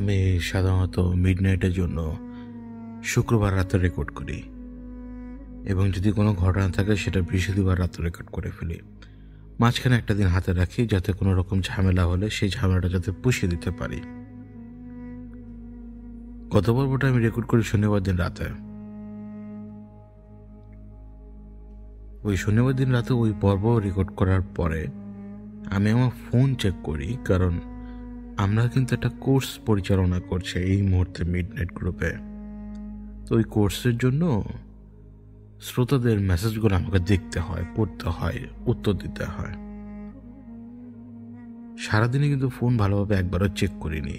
আমি সাধারণত মিডনাইটের জন্য শুক্রবার রাতে রেকর্ড করি এবং যদি কোনো ঘটনা থাকে সেটা বৃহস্পতিবার রাতে রেকর্ড করে ফেলি। মাঝখানে একটা দিন হাতে রাখি যাতে কোনো রকম ঝামেলা হলে সেই ঝামেলাটা যাতে পুষিয়ে দিতে পারি। গত পর্বটা আমি রেকর্ড করি শনিবার দিন রাতে। ওই শনিবার দিন রাতে ওই পর্ব রেকর্ড করার পরে আমি আমার ফোন চেক করি, কারণ আমরা কিন্তু একটা কোর্স পরিচালনা করছি এই মুহূর্তে মিডনাইট গ্রুপে। তো ওই কোর্সের জন্য শ্রোতাদের মেসেজগুলো আমাকে দেখতে হয়, পড়তে হয়, উত্তর দিতে হয়। সারাদিনে কিন্তু ফোন ভালোভাবে একবারও চেক করিনি।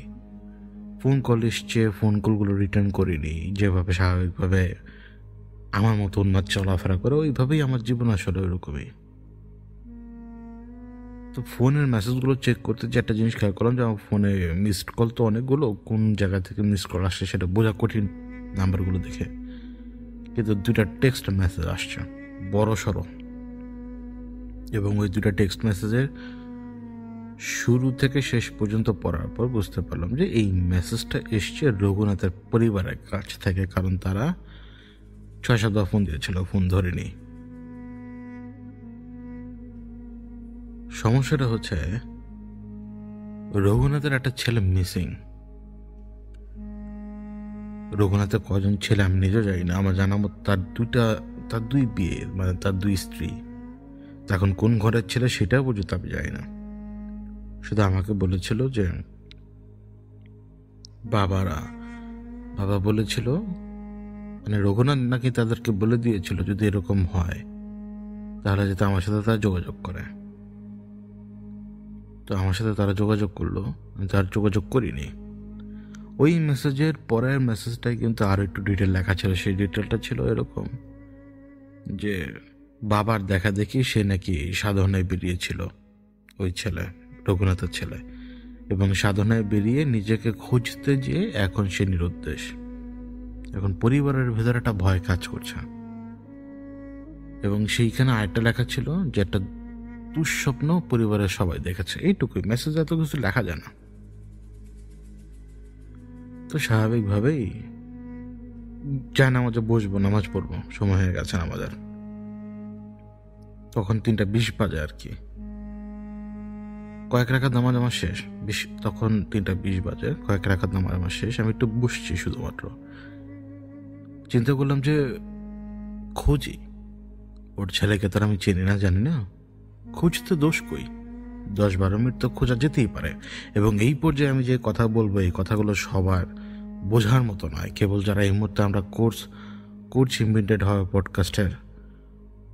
ফোন কল এসছে, ফোন কলগুলো রিটার্ন করিনি। যেভাবে স্বাভাবিকভাবে আমার মতো উন্মাদ চলাফেরা করে ওইভাবেই আমার জীবন আসলে ওইরকমই। তো ফোনের মেসেজগুলো চেক করতে যে একটা জিনিস খেয়াল করলাম যে আমার ফোনে মিসড কল তো অনেকগুলো, কোন জায়গা থেকে মিসড কল আসছে সেটা বোঝা কঠিন নাম্বারগুলো দেখে, কিন্তু 2টা টেক্সট মেসেজ আসছে বড় সড়ো। এবং ওই 2টা টেক্সট মেসেজের শুরু থেকে শেষ পর্যন্ত পড়ার পর বুঝতে পারলাম যে এই মেসেজটা এসছে রঘুনাথের পরিবারের কাছ থেকে, কারণ তারা 6-7 ফোন দিয়েছিল, ফোন ধরেনি। সমস্যাটা হচ্ছে রঘুনাথের একটা ছেলে মিসিং। রঘুনাথের কজন ছেলে আমি নিজেও জানি না। আমার জানা মতো তার 2 বিয়ে, মানে তার 2 স্ত্রী। এখন কোন ঘরের ছেলে সেটাও পর্যন্ত আমি জানি না। শুধু আমাকে বলেছিল যে বাবা বলেছিল, মানে রঘুনাথ নাকি তাদেরকে বলে দিয়েছিল যদি এরকম হয় তাহলে যাতে আমার সাথে তারা যোগাযোগ করে। তো আমার সাথে তারা যোগাযোগ করলো, আমি তার যোগাযোগ করিনি। ওই মেসেজের পরের মেসেজটাই কিন্তু আরো একটু ডিটেল লেখা ছিল। সেই ডিটেলটা ছিল এরকম যে বাবার দেখা দেখি সে নাকি সাধনায় বেরিয়েছিল, ওই ছেলে, রঘুনাথের ছেলে, এবং সাধনায় বেরিয়ে নিজেকে খুঁজতে যেয়ে এখন সে নিরুদ্দেশ। এখন পরিবারের ভেতরে একটা ভয় কাজ করছে। এবং সেইখানে আরেকটা লেখা ছিল যে একটা দুঃস্বপ্ন পরিবারের সবাই দেখেছে। এইটুকুই মেসেজ, এত কিছু লেখা যায় না। তো স্বাভাবিকভাবেই যায় নামাজে বসবো, নামাজ পড়বো, সময় হয়ে গেছে নামাজের। তখন 3:20 বাজে আর কি। কয়েক রাকাত নামাজ আমার শেষ, তখন 3:20 বাজে, কয়েক রাকাত নামাজ আমার শেষ। আমি একটু বসছি শুধুমাত্র, চিন্তা করলাম যে খুঁজি। ওর ছেলেকে তো আমি চিনি না, জানি না, খুঁজতে দোষ কই? 10-12 মিনিট তো খোঁজা যেতেই পারে। এবং এই পর্যায়ে আমি যে কথা বলবো এই কথাগুলো সবার বোঝার মতো নয়। কেবল যারা এই মুহূর্তে আমরা কোর্স করছি মিডনাইট হাওয়ার পডকাস্টের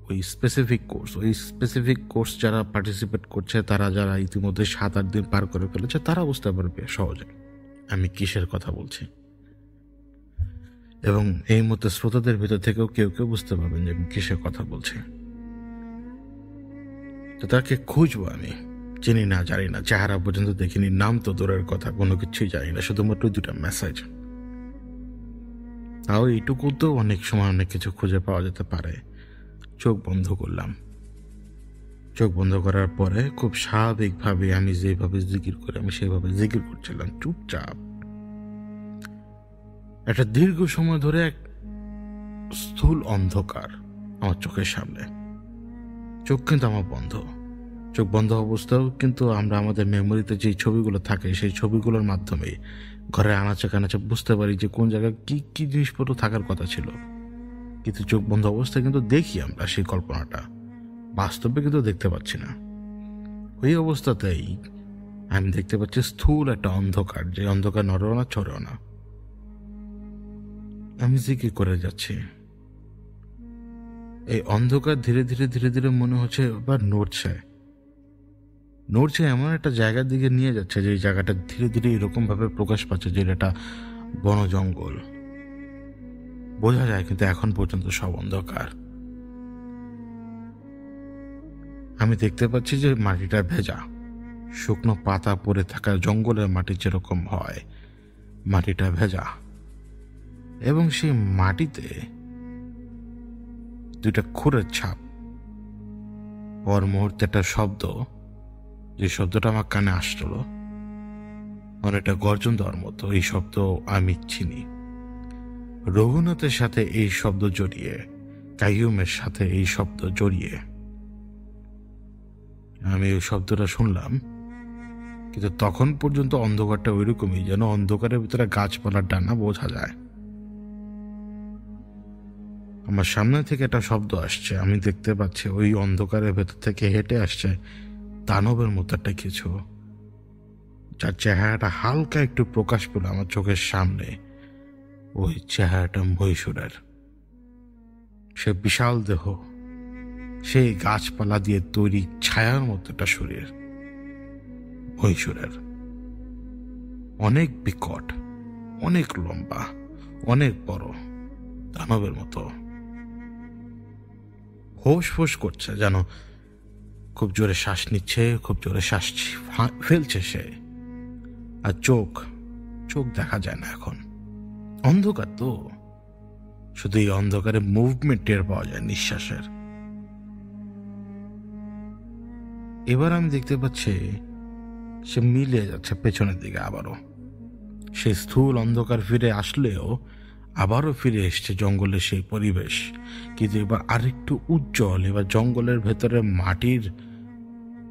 ওই স্পেসিফিক কোর্স যারা পার্টিসিপেট করছে, তারা যারা ইতিমধ্যে 7-8 দিন পার করে ফেলেছে, তারা বুঝতে পারবে সহজে আমি কিসের কথা বলছি। এবং এই মুহূর্তে শ্রোতাদের ভিতর থেকেও কেউ কেউ বুঝতে পারবেন যে আমি কিসের কথা বলছি। তো তাকে খুঁজবো। আমি চিনি না, জানি না, চেহারা পর্যন্ত দেখিনি, নাম তো দূরের কথা, কোনো কিছুই জানি না, শুধুমাত্র 2টা মেসেজ। তাও এইটুকু তো অনেক সময় অনেক কিছু খুঁজে পাওয়া যেতে পারে। চোখ বন্ধ করলাম। চোখ বন্ধ করার পরে খুব স্বাভাবিকভাবে আমি যেভাবে জিকির করি আমি সেভাবে জিকির করছিলাম চুপচাপ। একটা দীর্ঘ সময় ধরে এক স্থূল অন্ধকার আমার চোখের সামনে। চোখ কিন্তু আমার বন্ধ। চোখ বন্ধ অবস্থাও কিন্তু আমরা আমাদের মেমোরিতে যে ছবিগুলো থাকে সেই ছবিগুলোর মাধ্যমে ঘরের আনাচে কানাচে বুঝতে পারি যে কোন জায়গায় কি কি জিনিসপত্র থাকার কথা ছিল। কিন্তু চোখ বন্ধ অবস্থায় কিন্তু দেখি আমরা সেই কল্পনাটা, বাস্তবে কিন্তু দেখতে পাচ্ছি না। ওই অবস্থাতেই আমি দেখতে পাচ্ছি স্থূল একটা অন্ধকার, যে অন্ধকার নড়েও না ছড়েও না। আমি জিকির করে যাচ্ছি। এই অন্ধকার ধীরে ধীরে ধীরে ধীরে মনে হচ্ছে এবার নড়ছে এমন একটা জায়গার দিকে নিয়ে যাচ্ছে যে জায়গাটা ধীরে ধীরে এরকম ভাবে প্রকাশ পাচ্ছে যে এটা বন জঙ্গল বোঝা যায়, কিন্তু এখন পর্যন্ত সব অন্ধকার। আমি দেখতে পাচ্ছি যে মাটিটা ভেজা, শুকনো পাতা পড়ে থাকা জঙ্গলের মাটি যেরকম হয় মাটিটা ভেজা, এবং সেই মাটিতে 2টা খুরের ছাপ। পর মুহূর্তে একটা শব্দ, যে শব্দটা আমার কানে আসলো, অনেকটা গর্জন দেওয়ার মতো। এই শব্দ আমি চিনি। রঘুনাথের সাথে এই শব্দ জড়িয়ে, কাইয়ুমের সাথে এই শব্দ জড়িয়ে আমি ওই শব্দটা শুনলাম। কিন্তু তখন পর্যন্ত অন্ধকারটা ওইরকমই, যেন অন্ধকারের ভিতরে গাছপালার ডানা বোঝা যায়। আমার সামনে থেকে একটা শব্দ আসছে, আমি দেখতে পাচ্ছি ওই অন্ধকারের ভেতর থেকে হেঁটে আসছে দানবের মতো একটা কিছু, যার চেহারাটা হালকা একটু প্রকাশ পেল আমার চোখের সামনে। ওই চেহারাটা মহীশূরের। সে বিশাল দেহ, সেই গাছপালা দিয়ে তৈরি ছায়ার মতো একটা শরীর। মহীশূরের অনেক বিকট, অনেক লম্বা, অনেক বড়, দানবের মতো। হোস ফোস করছে, যেন খুব জোরে শ্বাস নিচ্ছে, খুব জোরে শ্বাস ফেলছে সে। আর চোখ দেখা যায় না এখন, অন্ধকার তো। শুধু এই অন্ধকারে মুভমেন্ট টের পাওয়া যায় নিঃশ্বাসের। এবার আমি দেখতে পাচ্ছি সে মিলে যাচ্ছে পেছনের দিকে আবারও। সে স্থূল অন্ধকার ফিরে আসলেও আবারও ফিরে এসছে জঙ্গলের সেই পরিবেশ, কিন্তু এবার আরেকটু উজ্জ্বল। এবার জঙ্গলের ভেতরে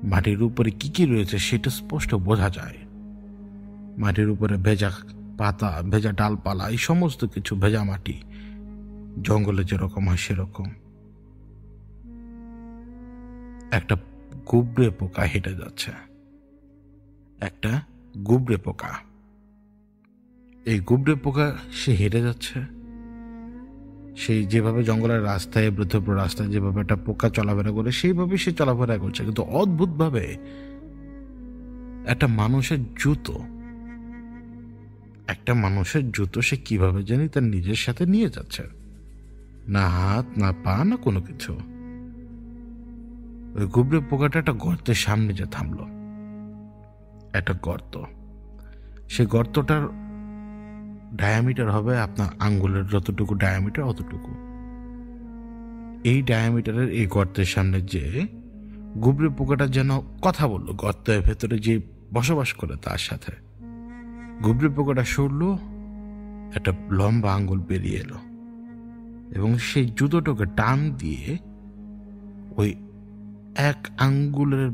মাটির উপরে কি রয়েছে সেটা স্পষ্ট বোঝা যায়। মাটির উপরে ভেজা পাতা, ভেজা ডালপালা, এই সমস্ত কিছু, ভেজা মাটি, জঙ্গলে যেরকম হয় সেরকম। একটা গুবরে পোকা হেঁটে যাচ্ছে, একটা গুবরে পোকা। এই গুবরে পোকা সে হেঁটে যাচ্ছে, সেই যেভাবে জঙ্গলের রাস্তায়, বৃদ্ধপুর রাস্তায় যেভাবে একটা পোকা চলাফেরা করে সেইভাবে সে চলাফেরা করছে, কিন্তু অদ্ভুতভাবে একটা মানুষের জুতো সে কিভাবে জানি তার নিজের সাথে নিয়ে যাচ্ছে। না হাত, না পা, না কোনো কিছু। ওই গুবরে পোকাটা একটা গর্তের সামনে যে থামলো। একটা গর্ত, সেই গর্তটার ডায়ামিটার হবে আপনার আঙ্গুলের যতটুকু ডায়ামিটার অতটুকু। এই ডায়ামিটারের এই গর্তের সামনে যে গুবরে পোকাটা যেন কথা বললো গর্তের ভেতরে যে বসবাস করে তার সাথে। গুবরে পোকাটা সরলো, একটা লম্বা আঙ্গুল বেরিয়ে এলো এবং সেই জুতোটাকে টান দিয়ে ওই এক আঙ্গুলের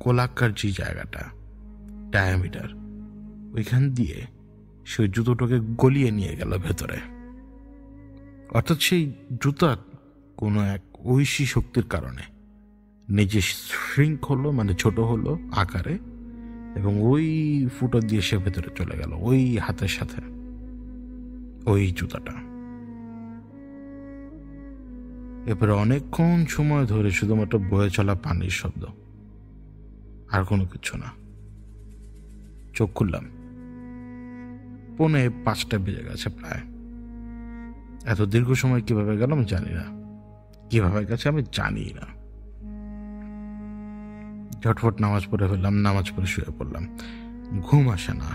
গোলাকার যে জায়গাটা ডায়ামিটার, ওইখান দিয়ে সেই জুতোটাকে গলিয়ে নিয়ে গেল ভেতরে। অর্থাৎ সেই জুতা কোনো এক ঐশী শক্তির কারণে নিজে শ্রিঙ্ক হলো, মানে ছোট হলো আকারে, এবং ওই ফুটো দিয়ে সে ভেতরে চলে গেল ওই হাতের সাথে, ওই জুতাটা। এরপরে অনেকক্ষণ সময় ধরে শুধুমাত্র বয়ে চলা পানির শব্দ, আর কোনো কিছু না। চোখ খুললাম, 4:45 বেজে গেছে প্রায়। এত দীর্ঘ সময় কিভাবে গেল আমি জানি না, কিভাবে গেছে আমি জানি না। ঝটফট নামাজ পড়ে ফেললাম, নামাজ পড়ে শুয়ে পড়লাম। ঘুম আসে না,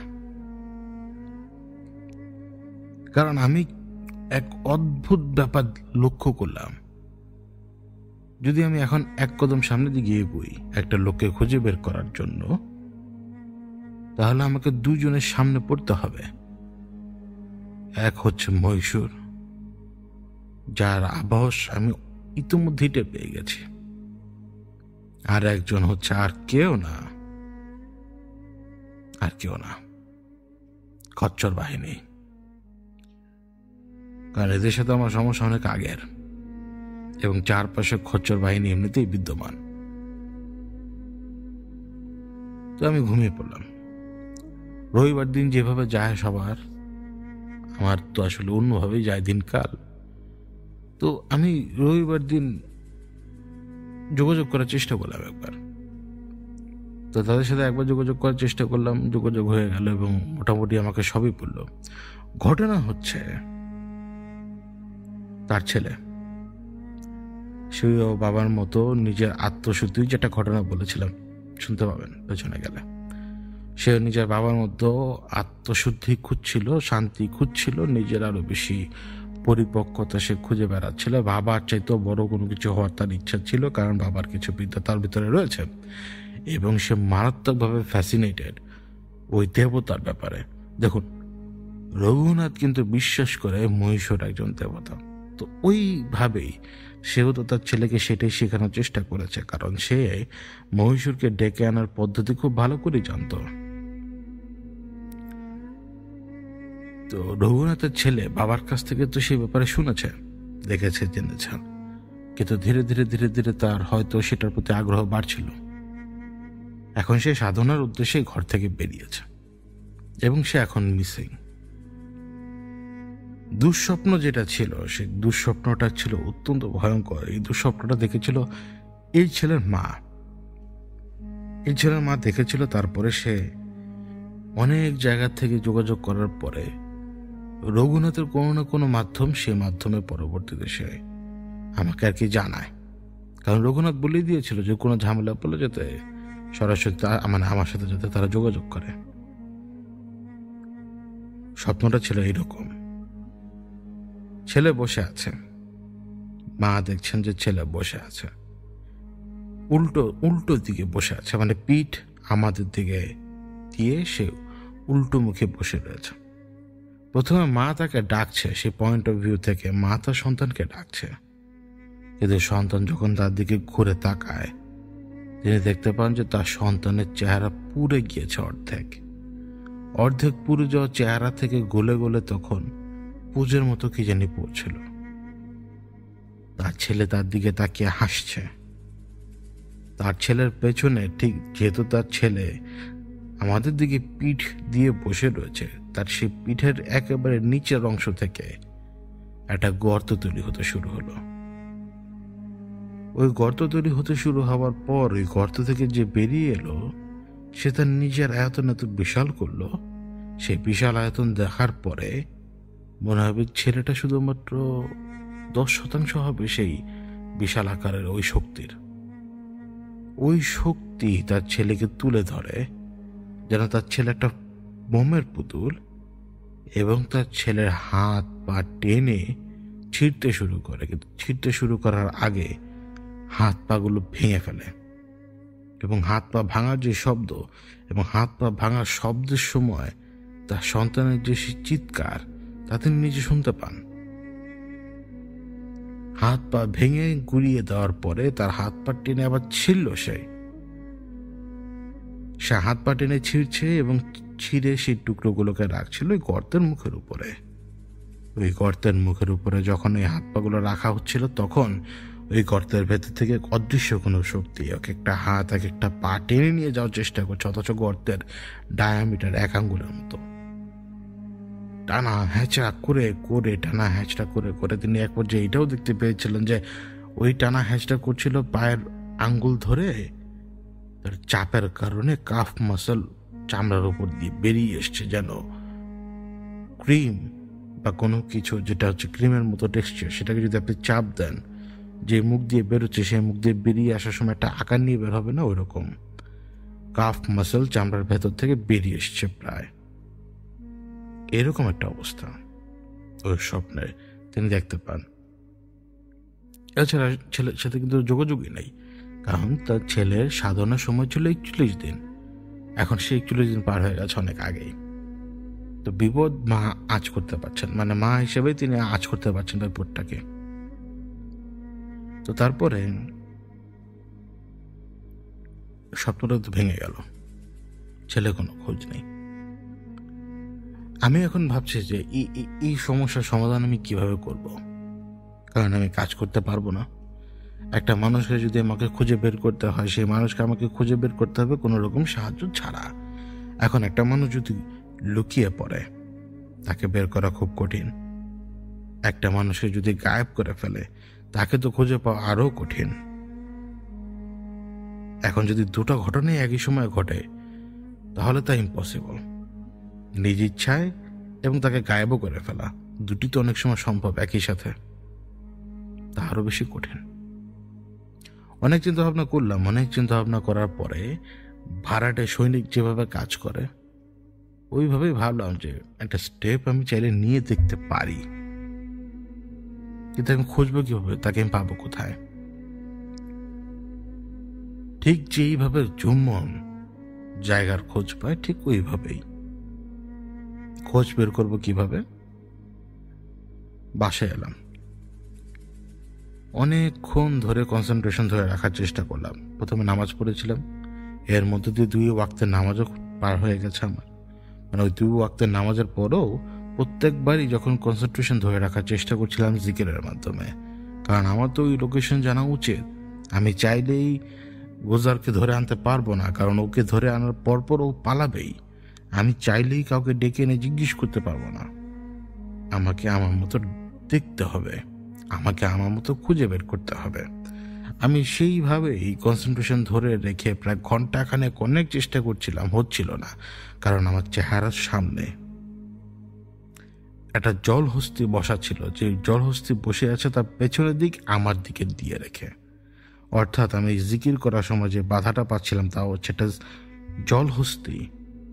কারণ আমি এক অদ্ভুত ব্যাপার লক্ষ্য করলাম। যদি আমি এখন এক কদম সামনে দিকে এগোই একটা লোককে খুঁজে বের করার জন্য, তাহলে আমাকে দুজনের সামনে পড়তে হবে। এক হচ্ছে মহীশূর, যার আভাস আমি ইতিমধ্যেই টের পেয়ে গেছি। আর একজন হচ্ছে আর কেউ না, খচ্চর বাহিনী। কারণ এদের সাথে আমার সমস্যা অনেক আগের, এবং চারপাশে খচ্চর বাহিনী এমনিতেই বিদ্যমান। তো আমি ঘুমিয়ে পড়লাম। রবিবার দিন যেভাবে যায় সবার, আমার তো আসলে অন্যভাবেই যায় দিনকাল। তো আমি রবিবার দিন যোগাযোগ করার চেষ্টা করলাম একবার। তো তাদের সাথে একবার যোগাযোগ করার চেষ্টা করলাম, যোগাযোগ হয়ে গেল এবং মোটামুটি আমাকে সবই বলল। ঘটনা হচ্ছে তার ছেলে, সেও বাবার মতো নিজের আত্মশুদ্ধি, যেটা ঘটনা বলেছিলাম শুনতে পাবেন পেছনে গেলে, সে নিজের বাবার মতো আত্মশুদ্ধি খুঁজছিল, শান্তি খুঁজছিল, নিজের আরো বেশি পরিপক্কতা সে খুঁজে বেড়াচ্ছিল। বাবার চাইতেও বড় কোনো কিছু হওয়ার তার ইচ্ছা ছিল, কারণ বাবার কিছু বিদ্যা তার ভিতরে রয়েছে এবং সে মারাত্মকভাবে ফ্যাসিনেটেড ওই দেবতার ব্যাপারে। দেখুন, রঘুনাথ কিন্তু বিশ্বাস করে মহীশূর একজন দেবতা, তো ওইভাবেই সেও তো তার ছেলেকে সেটাই শেখানোর চেষ্টা করেছে, কারণ সে মহীশূরকে ডেকে আনার পদ্ধতি খুব ভালো করে জানত। তো রঘুনাথের ছেলে বাবার কাছ থেকে তো সেই ব্যাপারে শুনেছে, দেখেছে, জেনেছে, কিন্তু ধীরে ধীরে ধীরে ধীরে তার হয়তো সেটার প্রতি আগ্রহ বাড়ছিল। এখন সে সাধনার উদ্দেশ্যে ঘর থেকে বেরিয়েছে এবং সে এখন মিসিং। দুঃস্বপ্ন যেটা ছিল, সেই দুঃস্বপ্নটা ছিল অত্যন্ত ভয়ঙ্কর। এই দুঃস্বপ্নটা দেখেছিল এই ছেলের মা। এই ছেলের মা দেখেছিল। তারপরে সে অনেক জায়গা থেকে যোগাযোগ করার পরে রঘুনাথের কোনো না কোনো মাধ্যম, সে মাধ্যমে পরবর্তীতে সে আমাকে আর কি জানায়। কারণ রঘুনাথ বলেই দিয়েছিল যে কোনো ঝামেলা পড়লে যাতে সরাসরি মানে আমার সাথে যাতে তারা যোগাযোগ করে। স্বপ্নটা ছিল এইরকম, ছেলে বসে আছে, মা দেখছেন যে ছেলে বসে আছে, উল্টো দিকে বসে আছে, মানে পিঠ আমাদের দিকে দিয়ে সে উল্টো মুখে বসে রয়েছে। প্রথমে মা তাকে ডাকছে, সেই পয়েন্ট অফ ভিউ থেকে মা তার সন্তানকে ডাকছে, কিন্তু সন্তান যখন তার দিকে ঘুরে তাকায়, তিনি দেখতে পান যে তার সন্তানের চেহারা পুড়ে গিয়েছে অর্ধেক পুড়ে যাওয়া চেহারা থেকে গলে গলে তখন পুজোর মতো কি জানি পড়ছিল। তার ছেলে তার দিকে তাকিয়ে হাসছে। তার ছেলের পেছনে, ঠিক যেহেতু তার ছেলে আমাদের দিকে পিঠ দিয়ে বসে রয়েছে, তার সেই পিঠের একেবারে নিচের অংশ থেকে একটা গর্ত তৈরি হতে শুরু হলো। ওই গর্ত তৈরি হতে শুরু হওয়ার পর ওই গর্ত থেকে যে বেরিয়ে এলো, সে তার নিজের আয়তন এত বিশাল করলো। সেই বিশাল আয়তন দেখার পরে মনে হবে ছেলেটা শুধুমাত্র 10% হবে সেই বিশাল আকারের ওই শক্তির। ওই শক্তি তার ছেলেকে তুলে ধরে যেন তার ছেলে একটা বোমের পুতুল, এবং তার ছেলের হাত পা টেনে ছিঁড়তে শুরু করে। কিন্তু ছিঁড়তে শুরু করার আগে হাত পাগুলো ভেঙে ফেলে, এবং হাত পা ভাঙার যে শব্দ, এবং হাত পা ভাঙার শব্দের সময় তার সন্তানের যে চিৎকার, তা তিনি নিজে শুনতে পান। হাত পা ভেঙে গুড়িয়ে দেওয়ার পরে তার হাত পা টেনে আবার ছিঁড়ল। সে হাত পা টেনে ছিঁড়ছে এবং ছিঁড়ে সেই টুকরোগুলোকে রাখছিল ওই গর্তের মুখের উপরে। ওই গর্তের মুখের উপরে যখন এই হাত পাগুলো রাখা হচ্ছিল, তখন ওই গর্তের ভেতর থেকে অদৃশ্য কোনো শক্তি এক একটা হাত, এক একটা পা টেনে নিয়ে যাওয়ার চেষ্টা করছে, অথচ গর্তের ডায়ামিটার 1 আঙ্গুলের মতো। টানা হ্যাঁচড়া করে তিনি এক পর্যায়ে এটাও দেখতে পেয়েছিলেন যে ওই টানা হ্যাঁচড়া করছিল পায়ের আঙ্গুল ধরে, তার চাপের কারণে কাফ মাসল চামড়ার উপর দিয়ে বেরিয়ে এসছে, যেন ক্রিম বা কোনো কিছু যেটা হচ্ছে ক্রিমের মতো টেক্সচার, সেটাকে যদি আপনি চাপ দেন, যে মুখ দিয়ে বেরোচ্ছে সেই মুখ দিয়ে বেরিয়ে আসার সময় একটা আকার নিয়ে বের হবে না, ওই রকম কাফ মাসল চামড়ার ভেতর থেকে বেরিয়ে এসছে প্রায় এরকম একটা অবস্থা ওই স্বপ্নে তিনি দেখতে পান। এছাড়া ছেলের সাথে কিন্তু যোগাযোগই নাই, কারণ তার ছেলের সাধনার সময় ছিল 41 দিন, এখন সে 41 দিন পার হয়ে গেছে অনেক আগেই। তো বিপদ মা আঁচ করতে পারছেন, মানে মা হিসেবে তিনি আঁচ করতে পারছেন বিপদটাকে। তো তারপরে স্বপ্নটা তো ভেঙে গেল, ছেলে কোনো খোঁজ নেই। আমি এখন ভাবছি যে এই সমস্যার সমাধান আমি কিভাবে করব, কারণ আমি কাজ করতে পারবো না। একটা মানুষকে যদি আমাকে খুঁজে বের করতে হয়, সেই মানুষকে আমাকে খুঁজে বের করতে হবে কোনো রকম সাহায্য ছাড়া। এখন একটা মানুষ যদি লুকিয়ে পড়ে, তাকে বের করা খুব কঠিন। একটা মানুষকে যদি গায়েব করে ফেলে, তাকে তো খুঁজে পাওয়া আরো কঠিন। এখন যদি দুটো ঘটনাই একই সময় ঘটে, তাহলে তা ইম্পসিবল। নিজ ইচ্ছায় এবং তাকে গায়েবও করে ফেলা, দুটি তো অনেক সময় সম্ভব একই সাথে, তা আরো বেশি কঠিন। অনেক চিন্তা ভাবনা করলাম। অনেক চিন্তা ভাবনা করার পরে ভাড়াটে সৈনিক যেভাবে কাজ করে, ওইভাবেই ভাবলাম যে একটা স্টেপ আমি চাইলে নিয়ে দেখতে পারি, কিন্তু আমি খুঁজবো কিভাবে, তাকে আমি পাবো কোথায়? ঠিক যেইভাবে জুম্মন জায়গার খোঁজ পায়, ঠিক ওইভাবেই খোঁজ বের করবো কিভাবে। বাসায় এলাম, অনেকক্ষণ ধরে কনসেন্ট্রেশন ধরে রাখার চেষ্টা করলাম। প্রথমে নামাজ পড়েছিলাম, এর মধ্যে দিয়ে 2 ওয়াক্তের নামাজও পার হয়ে গেছে আমার। মানে ওই 2 ওয়াক্তের নামাজের পরেও প্রত্যেকবারই যখন কনসেন্ট্রেশন ধরে রাখার চেষ্টা করছিলাম জিকিরের মাধ্যমে, কারণ আমার তো ওই লোকেশন জানা উচিত। আমি চাইলেই গোজারকে ধরে আনতে পারবো না, কারণ ওকে ধরে আনার পরপর ও পালাবেই। আমি চাইলেই কাউকে ডেকে এনে জিজ্ঞেস করতে পারবো না। আমাকে আমার মতো দেখতে হবে, আমাকে আমার মতো খুঁজে বের করতে হবে। আমি সেইভাবেই কনসেন্ট্রেশন ধরে রেখে প্রায় ঘন্টাখানেক অনেক চেষ্টা করছিলাম, হচ্ছিল না। কারণ আমার চেহারার সামনে একটা জলহস্তি বসা ছিল, যে জলহস্তি বসে আছে তার পেছনের দিক আমার দিকে দিয়ে রেখে। অর্থাৎ আমি জিকির করার সময় যে বাধাটা পাচ্ছিলাম তা হচ্ছে একটা জলহস্তি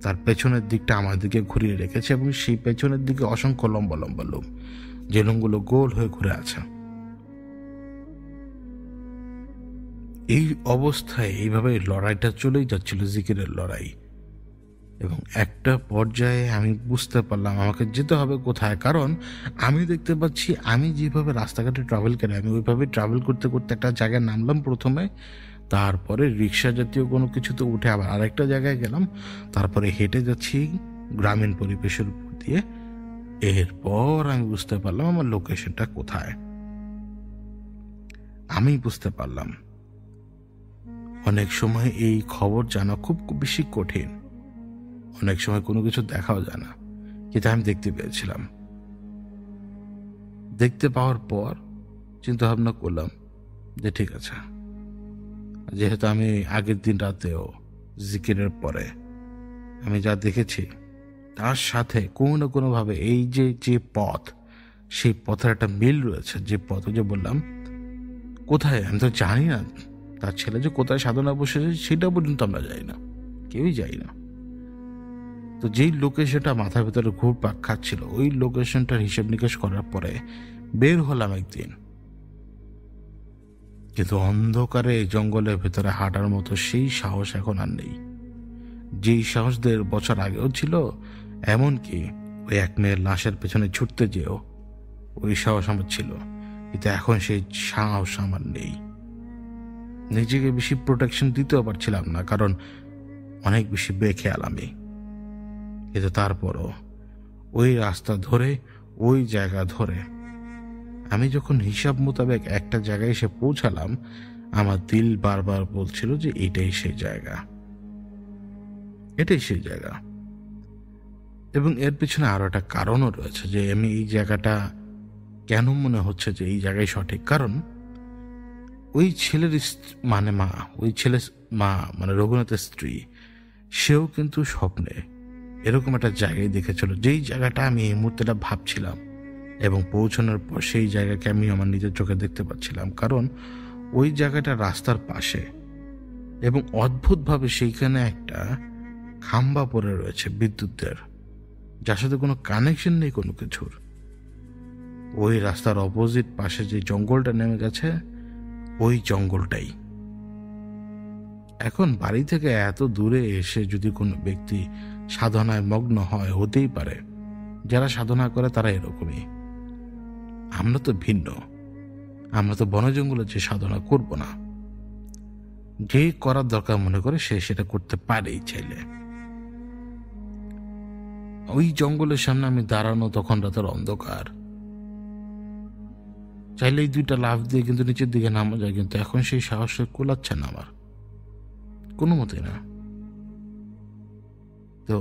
তার পেছনের দিকটা আমার দিকে ঘুরিয়ে রেখেছে, এবং সেই পেছনের দিকে অসংখ্য লম্বা লম্বা লোম, যে লোমগুলো গোল হয়ে ঘুরে আছে। এই অবস্থায় এইভাবে লড়াইটা চলেই যাচ্ছিল, জিকিরের লড়াই। এবং একটা পর্যায়ে আমি বুঝতে পারলাম আমাকে যেতে হবে কোথায়। কারণ আমি দেখতে পাচ্ছি আমি যেভাবে রাস্তাঘাটে ট্রাভেল করি, আমি ওইভাবে ট্রাভেল করতে করতে একটা জায়গায় নামলাম প্রথমে, তারপরে রিক্সা জাতীয় কোনো কিছুতে উঠে আবার আরেকটা জায়গায় গেলাম, তারপরে হেঁটে যাচ্ছি গ্রামীণ পরিবেশের উপর দিয়ে। এরপর আমি বুঝতে পারলাম আমার লোকেশনটা কোথায়। আমি বুঝতে পারলাম অনেক সময় এই খবর জানা খুব বেশি কঠিন, অনেক সময় কোনো কিছু দেখাও যায় না, কিন্তু আমি দেখতে পেয়েছিলাম। দেখতে পাওয়ার পর চিন্তা ভাবনা করলাম যে ঠিক আছে, যেহেতু আমি আগের দিন রাতেও জিকিরের পরে আমি যা দেখেছি তার সাথে কোনো না কোনোভাবে এই যে পথ, সেই পথের একটা মিল রয়েছে। যে পথ যে বললাম কোথায় আমি তো জানি না, তার ছেলে যে কোথায় সাধনা বসেছে সেটা পর্যন্ত আমরা যাই না, কেউই যাই না। তো যেই লোকেশনটা মাথার ভেতরে ঘুরপাক খাচ্ছিল, ওই লোকেশনটার হিসেব নিকেশ করার পরে বের হলাম একদিন। কিন্তু অন্ধকারে জঙ্গলের ভেতরে হাঁটার মতো সেই সাহস এখন আর নেই, যেই সাহস 1.5 বছর আগেও ছিল। এমনকি ওই এক মেয়ের লাশের পেছনে ছুটতে যেও ওই সাহস আমার ছিল, কিন্তু এখন সেই সাহস আমার নেই। নিজেকে বেশি প্রোটেকশন দিতেও পারছিলাম না, কারণ অনেক বেশি বেখেয়াল আমি। কিন্তু তারপরও ওই রাস্তা ধরে, ওই জায়গা ধরে আমি যখন হিসাব মোতাবেক একটা জায়গায় এসে পৌঁছালাম, আমার দিল বারবার বলছিল যে এটাই সেই জায়গা, এটাই সেই জায়গা। এবং এর পিছনে আরো একটা কারণও রয়েছে, যে আমি এই জায়গাটা কেন মনে হচ্ছে যে এই জায়গায় সঠিক। কারণ ওই ছেলের ওই ছেলের মা মানে রঘুনাথের স্ত্রী, সেও কিন্তু স্বপ্নে এরকম একটা জায়গায় দেখেছিল, যেই জায়গাটা আমি এই মুহূর্তেটা ভাবছিলাম। এবং পৌঁছানোর পর সেই জায়গাকে আমি আমার নিজের চোখে দেখতে পাচ্ছিলাম, কারণ ওই জায়গাটা রাস্তার পাশে, এবং অদ্ভুতভাবে সেইখানে একটা খাম্বা পড়ে রয়েছে বিদ্যুতের, যার সাথে কোনো কানেকশন নেই কোনো কিছুর। ওই রাস্তার অপোজিট পাশে যে জঙ্গলটা নেমে গেছে, ওই জঙ্গলটাই। এখন বাড়ি থেকে এত দূরে এসে যদি কোনো ব্যক্তি সাধনায় মগ্ন হয়, হতেই পারে যারা সাধনা করে তারা এরকমই। আমরা তো ভিন্ন, আমরা তো বন জঙ্গলে যে সাধনা করব না, যে করার দরকার মনে করে সে সেটা করতে পারেই চাইলে। ওই জঙ্গলের সামনে আমি দাঁড়ানো, তখন রাতের অন্ধকার, চাইলে এই 2টা লাফ দিয়ে কিন্তু নিচের দিকে নামা যায়, কিন্তু এখন সেই সাহস কোলাচ্ছে না আমার, কোনো মতেই না। তো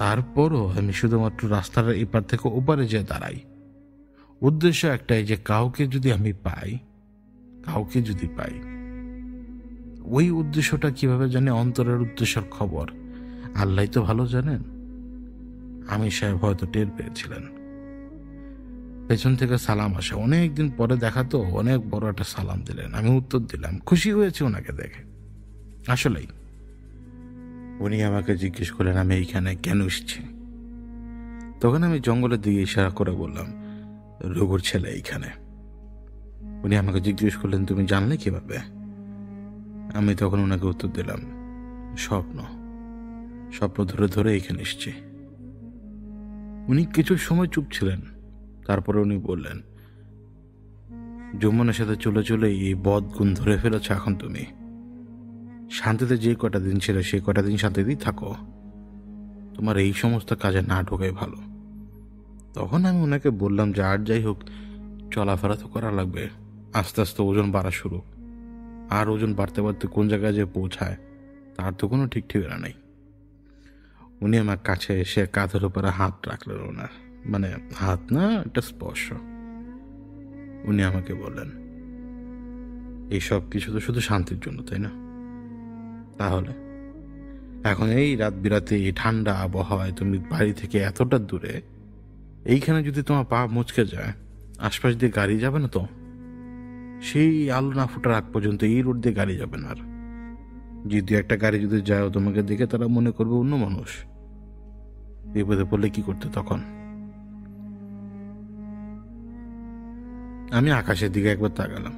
তারপরও আমি শুধুমাত্র রাস্তার এপার থেকে ওপারে যেয়ে দাঁড়াই। উদ্দেশ্য একটাই, যে কাউকে যদি পাই, ওই উদ্দেশ্যটা কিভাবে জানি, অন্তরের উদ্দেশ্যের খবর আল্লাহ তো ভালো জানেন। আমি সাহেব হয়তো টের পেয়েছিলেন। পেছন থেকে সালাম আসে, অনেকদিন পরে দেখা তো, অনেক বড় একটা সালাম দিলেন। আমি উত্তর দিলাম, খুশি হয়েছি ওনাকে দেখে। আসলেই উনি আমাকে জিজ্ঞেস করলেন আমি এইখানে কেন এসেছি। তখন আমি জঙ্গলের দিকে ইশারা করে বললাম, রঘুর ছেলে এইখানে। উনি আমাকে জিজ্ঞেস করলেন তুমি জানলে কিভাবে। আমি তখন ওনাকে উত্তর দিলাম, স্বপ্ন, স্বপ্ন ধরে ধরে এখানে এসছি। উনি কিছু সময় চুপ ছিলেন, তারপরে উনি বললেন, যৌবনের সাথে চলে চলে এই বদ গুণ ধরে ফেলেছ এখন তুমি। শান্তিতে যে কটা দিন ছিল সেই কটা দিন শান্তিতেই থাকো, তোমার এই সমস্ত কাজে না ঢোকাই ভালো। তখন আমি ওনাকে বললাম যে আর যাই হোক, চলাফেরা তো করা লাগবে, আস্তে আস্তে ওজন বাড়া শুরু, আর ওজন বাড়তে বাড়তে কোন জায়গায় যে পৌঁছায় তার তো কোনো ঠিক ঠিকানা নেই। উনি আমার কাছে এসে কাঁধের উপরে হাত রাখলেন, ওনার মানে হাত না, একটা স্পর্শ। উনি আমাকে বললেন, এই সব কিছু তো শুধু শান্তির জন্য, তাই না? তাহলে এখন এই রাত বিরাতে এই ঠান্ডা আবহাওয়ায় তুমি বাড়ি থেকে এতটা দূরে, এইখানে যদি তোমার পা মুচকে যায়, আশপাশ দিয়ে গাড়ি যাবে না তো? সেই আলো না ফোটার আগ পর্যন্ত এই রোড দিয়ে গাড়ি যাবে না। আর যদি একটা গাড়ি যদি যায় তোমাকে দেখে, তারা মনে করবে অন্য মানুষ। বিপদে পড়লে কি করতে তখন? আমি আকাশের দিকে একবার তাকালাম,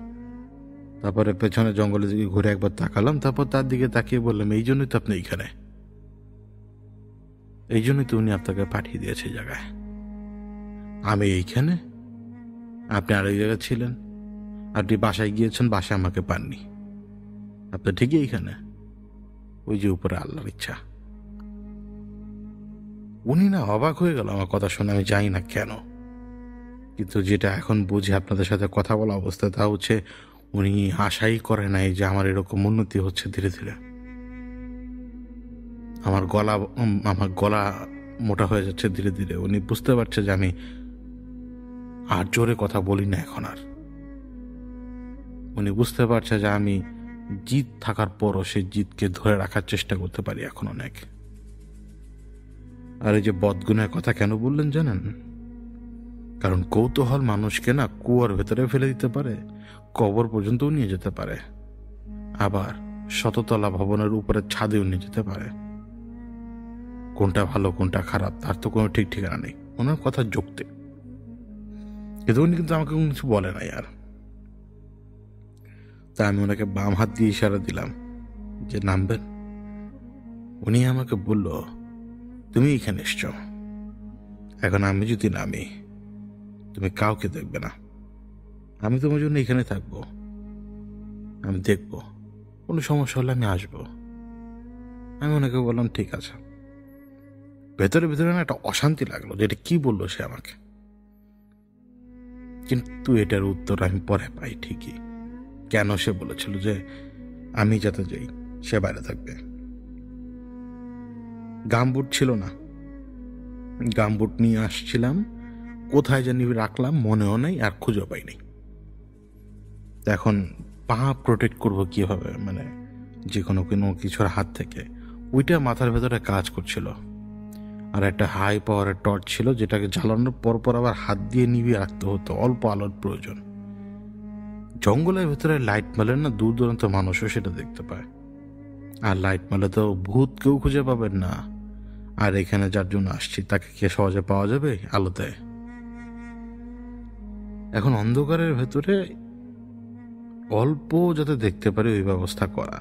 তারপরে পেছনে জঙ্গলের দিকে ঘুরে একবার তাকালাম, তারপর তার দিকে তাকিয়ে বললাম, এই জন্যই তো আপনি এইখানে, এই জন্যই তো উনি আপনাকে পাঠিয়ে দিয়েছে এই জায়গায়। আমি এইখানে, আপনি আরেক জায়গায় ছিলেন, আপনি বাসায় গিয়েছেন, বাসায় আমাকে পাননি, আপনি ঠিকই এইখানে। ওই যে উপরে আল্লাহর ইচ্ছা। উনি না অবাক হয়ে গেল আমার কথা শুনে, আমি জানি না কেন, কিন্তু যেটা এখন বুঝি আপনাদের সাথে কথা বলা অবস্থায়, তা হচ্ছে উনি আশাই করে নাই যে আমার এরকম উন্নতি হচ্ছে ধীরে ধীরে। আমার গলা মোটা হয়ে যাচ্ছে ধীরে ধীরে। উনি বুঝতে পারছে যে আমি আর জোরে কথা বলি না এখন আর। উনি বুঝতে পারছে যে আমি জিদ থাকার পরও সেই জিদকে ধরে রাখার চেষ্টা করতে পারি এখন অনেক। আর এই যে বদগুণের কথা কেন বললেন জানেন? কারণ কৌতূহল মানুষকে না কুয়ার ভেতরে ফেলে দিতে পারে, কবর পর্যন্তও নিয়ে যেতে পারে, আবার শততলা ভবনের উপরে ছাদেও নিয়ে যেতে পারে। কোনটা ভালো কোনটা খারাপ তার তো কোনো ঠিক ঠিকানা নেই। ওনার কথা যুক্তি, কিন্তু উনি কিন্তু আমাকে কোনো কিছু বলে নাই। আর তা আমি ওনাকে বাম হাত দিয়ে ইশারা দিলাম যে নামবেন। উনি আমাকে বলল, তুমি এখানে এসছো, এখন আমি যদি নামি তুমি কাউকে দেখবে না, আমি তোমার জন্য এখানে থাকবো, আমি দেখবো, কোনো সমস্যা হলে আমি আসবো। আমি ওনাকে বললাম ঠিক আছে। ভেতরে ভেতরে না একটা অশান্তি লাগলো যে এটা কি বললো সে আমাকে, কিন্তু এটার উত্তর আমি পরে পাই ঠিকই। কেন সে বলেছিল যে আমি যাতে যাই সে বাইরে থাকবে। গামবুট ছিল না, গামবুট নিয়ে আসছিলাম, কোথায় জানি রাখলাম মনেও নেই, আর খুঁজে পাই নাই। এখন পা প্রোটেক্ট করবো কিভাবে, মানে যে কোনো কিছুর হাত থেকে, ওইটা মাথার ভেতরে কাজ করছিল। আর একটা হাই পাওয়ারের টর্চ ছিল, যেটাকে জ্বালানোর পর আবার হাত দিয়ে নিভিয়ে রাখতে হতো, অল্প আলোর প্রয়োজন। জঙ্গলের ভেতরে লাইট মারলে না দূর দূরান্ত মানুষও সেটা দেখতে পায়, আর লাইট মারলে তো ভূত কেউ খুঁজে পাবেন না। আর এখানে যার জন্য আসছি তাকে কে সহজে পাওয়া যাবে আলোতে? এখন অন্ধকারের ভেতরে অল্প যাতে দেখতে পারি ওই ব্যবস্থা করা।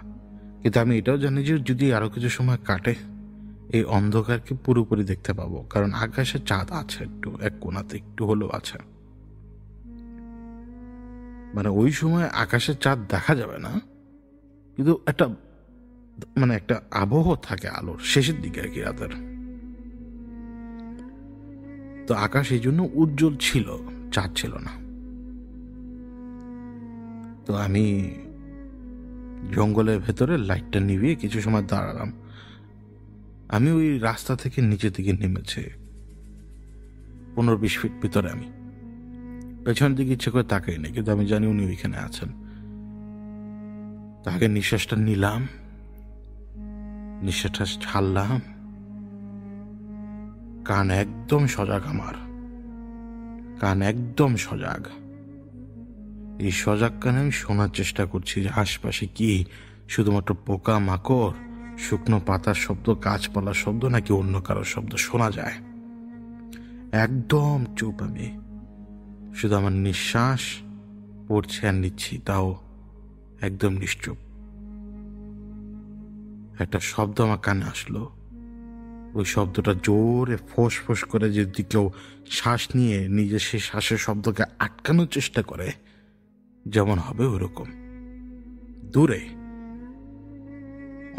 কিন্তু আমি এটাও জানি যে যদি আরো কিছু সময় কাটে এই অন্ধকারকে পুরোপুরি দেখতে পাবো, কারণ আকাশে চাঁদ আছে, একটু এক কোণাতে একটু হলেও আছে। মানে ওই সময় আকাশে চাঁদ দেখা যাবে না, কিন্তু একটা মানে একটা আবহ থাকে আলোর শেষের দিকে আর কি, রাতের। তো আকাশ এই জন্য উজ্জ্বল ছিল, চাঁদ ছিল না। তো আমি জঙ্গলের ভেতরে লাইটটা নিভিয়ে কিছু সময় দাঁড়ালাম। আমি ওই রাস্তা থেকে নিচের দিকে নেমেছে 15-20 ফিট ভিতরে। আমি পেছনের দিকে ইচ্ছে করে তাকাই নাই, কিন্তু আমি জানি উনি ওইখানে আছেন। তাকে নিঃশ্বাসটা নিলাম, নিঃশ্বাসটা ছাড়লাম, কান একদম সজাগ, আমার কান একদম সজাগ। এই সজাগ কানে আমি শোনার চেষ্টা করছি যে আশপাশে কি শুধুমাত্র পোকা মাকড়, শুকনো পাতার শব্দ, গাছপালার শব্দ, নাকি অন্য কারোর শব্দ শোনা যায়। একদম চুপ আমি, শুধু আমার নিঃশ্বাস পড়ছে আর নিচ্ছি, তাও একদম নিশ্চুপ। একটা শব্দ আমার কানে আসলো, ওই শব্দটা জোরে ফোঁস ফোঁস করে যদি কেউ শ্বাস নিয়ে নিজের সেই শ্বাসের শব্দকে আটকানোর চেষ্টা করে যেমন হবে ওইরকম, দূরে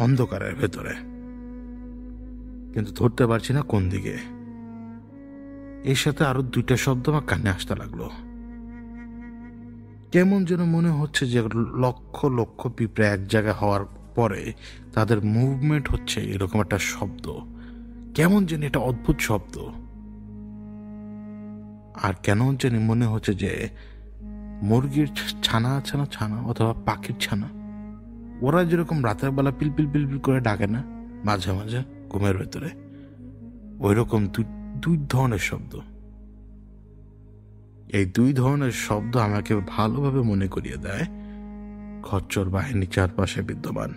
অন্ধকারের ভেতরে, কিন্তু ধরতে পারছি না কোন দিকে। এর সাথে আরো 2টা শব্দ আমার কানে আসতে লাগলো। কেমন যেন মনে হচ্ছে যে লক্ষ লক্ষ পিঁপড়ে এক জায়গায় হওয়ার পরে তাদের মুভমেন্ট হচ্ছে, এরকম একটা শব্দ। কেমন যেন এটা অদ্ভুত শব্দ। আর কেন জানি মনে হচ্ছে যে মুরগির ছানা আছে না, ছানা অথবা পাখির ছানা, ওরা যেরকম রাতের বেলা পিলপিল পিলপিল করে ডাকে না মাঝে মাঝে ঘুমের ভেতরে, ওই রকম দুই ধরনের শব্দ। এই 2 ধরনের শব্দ আমাকে ভালোভাবে মনে করিয়ে দেয় খচ্চর বাহিনী চারপাশে বিদ্যমান।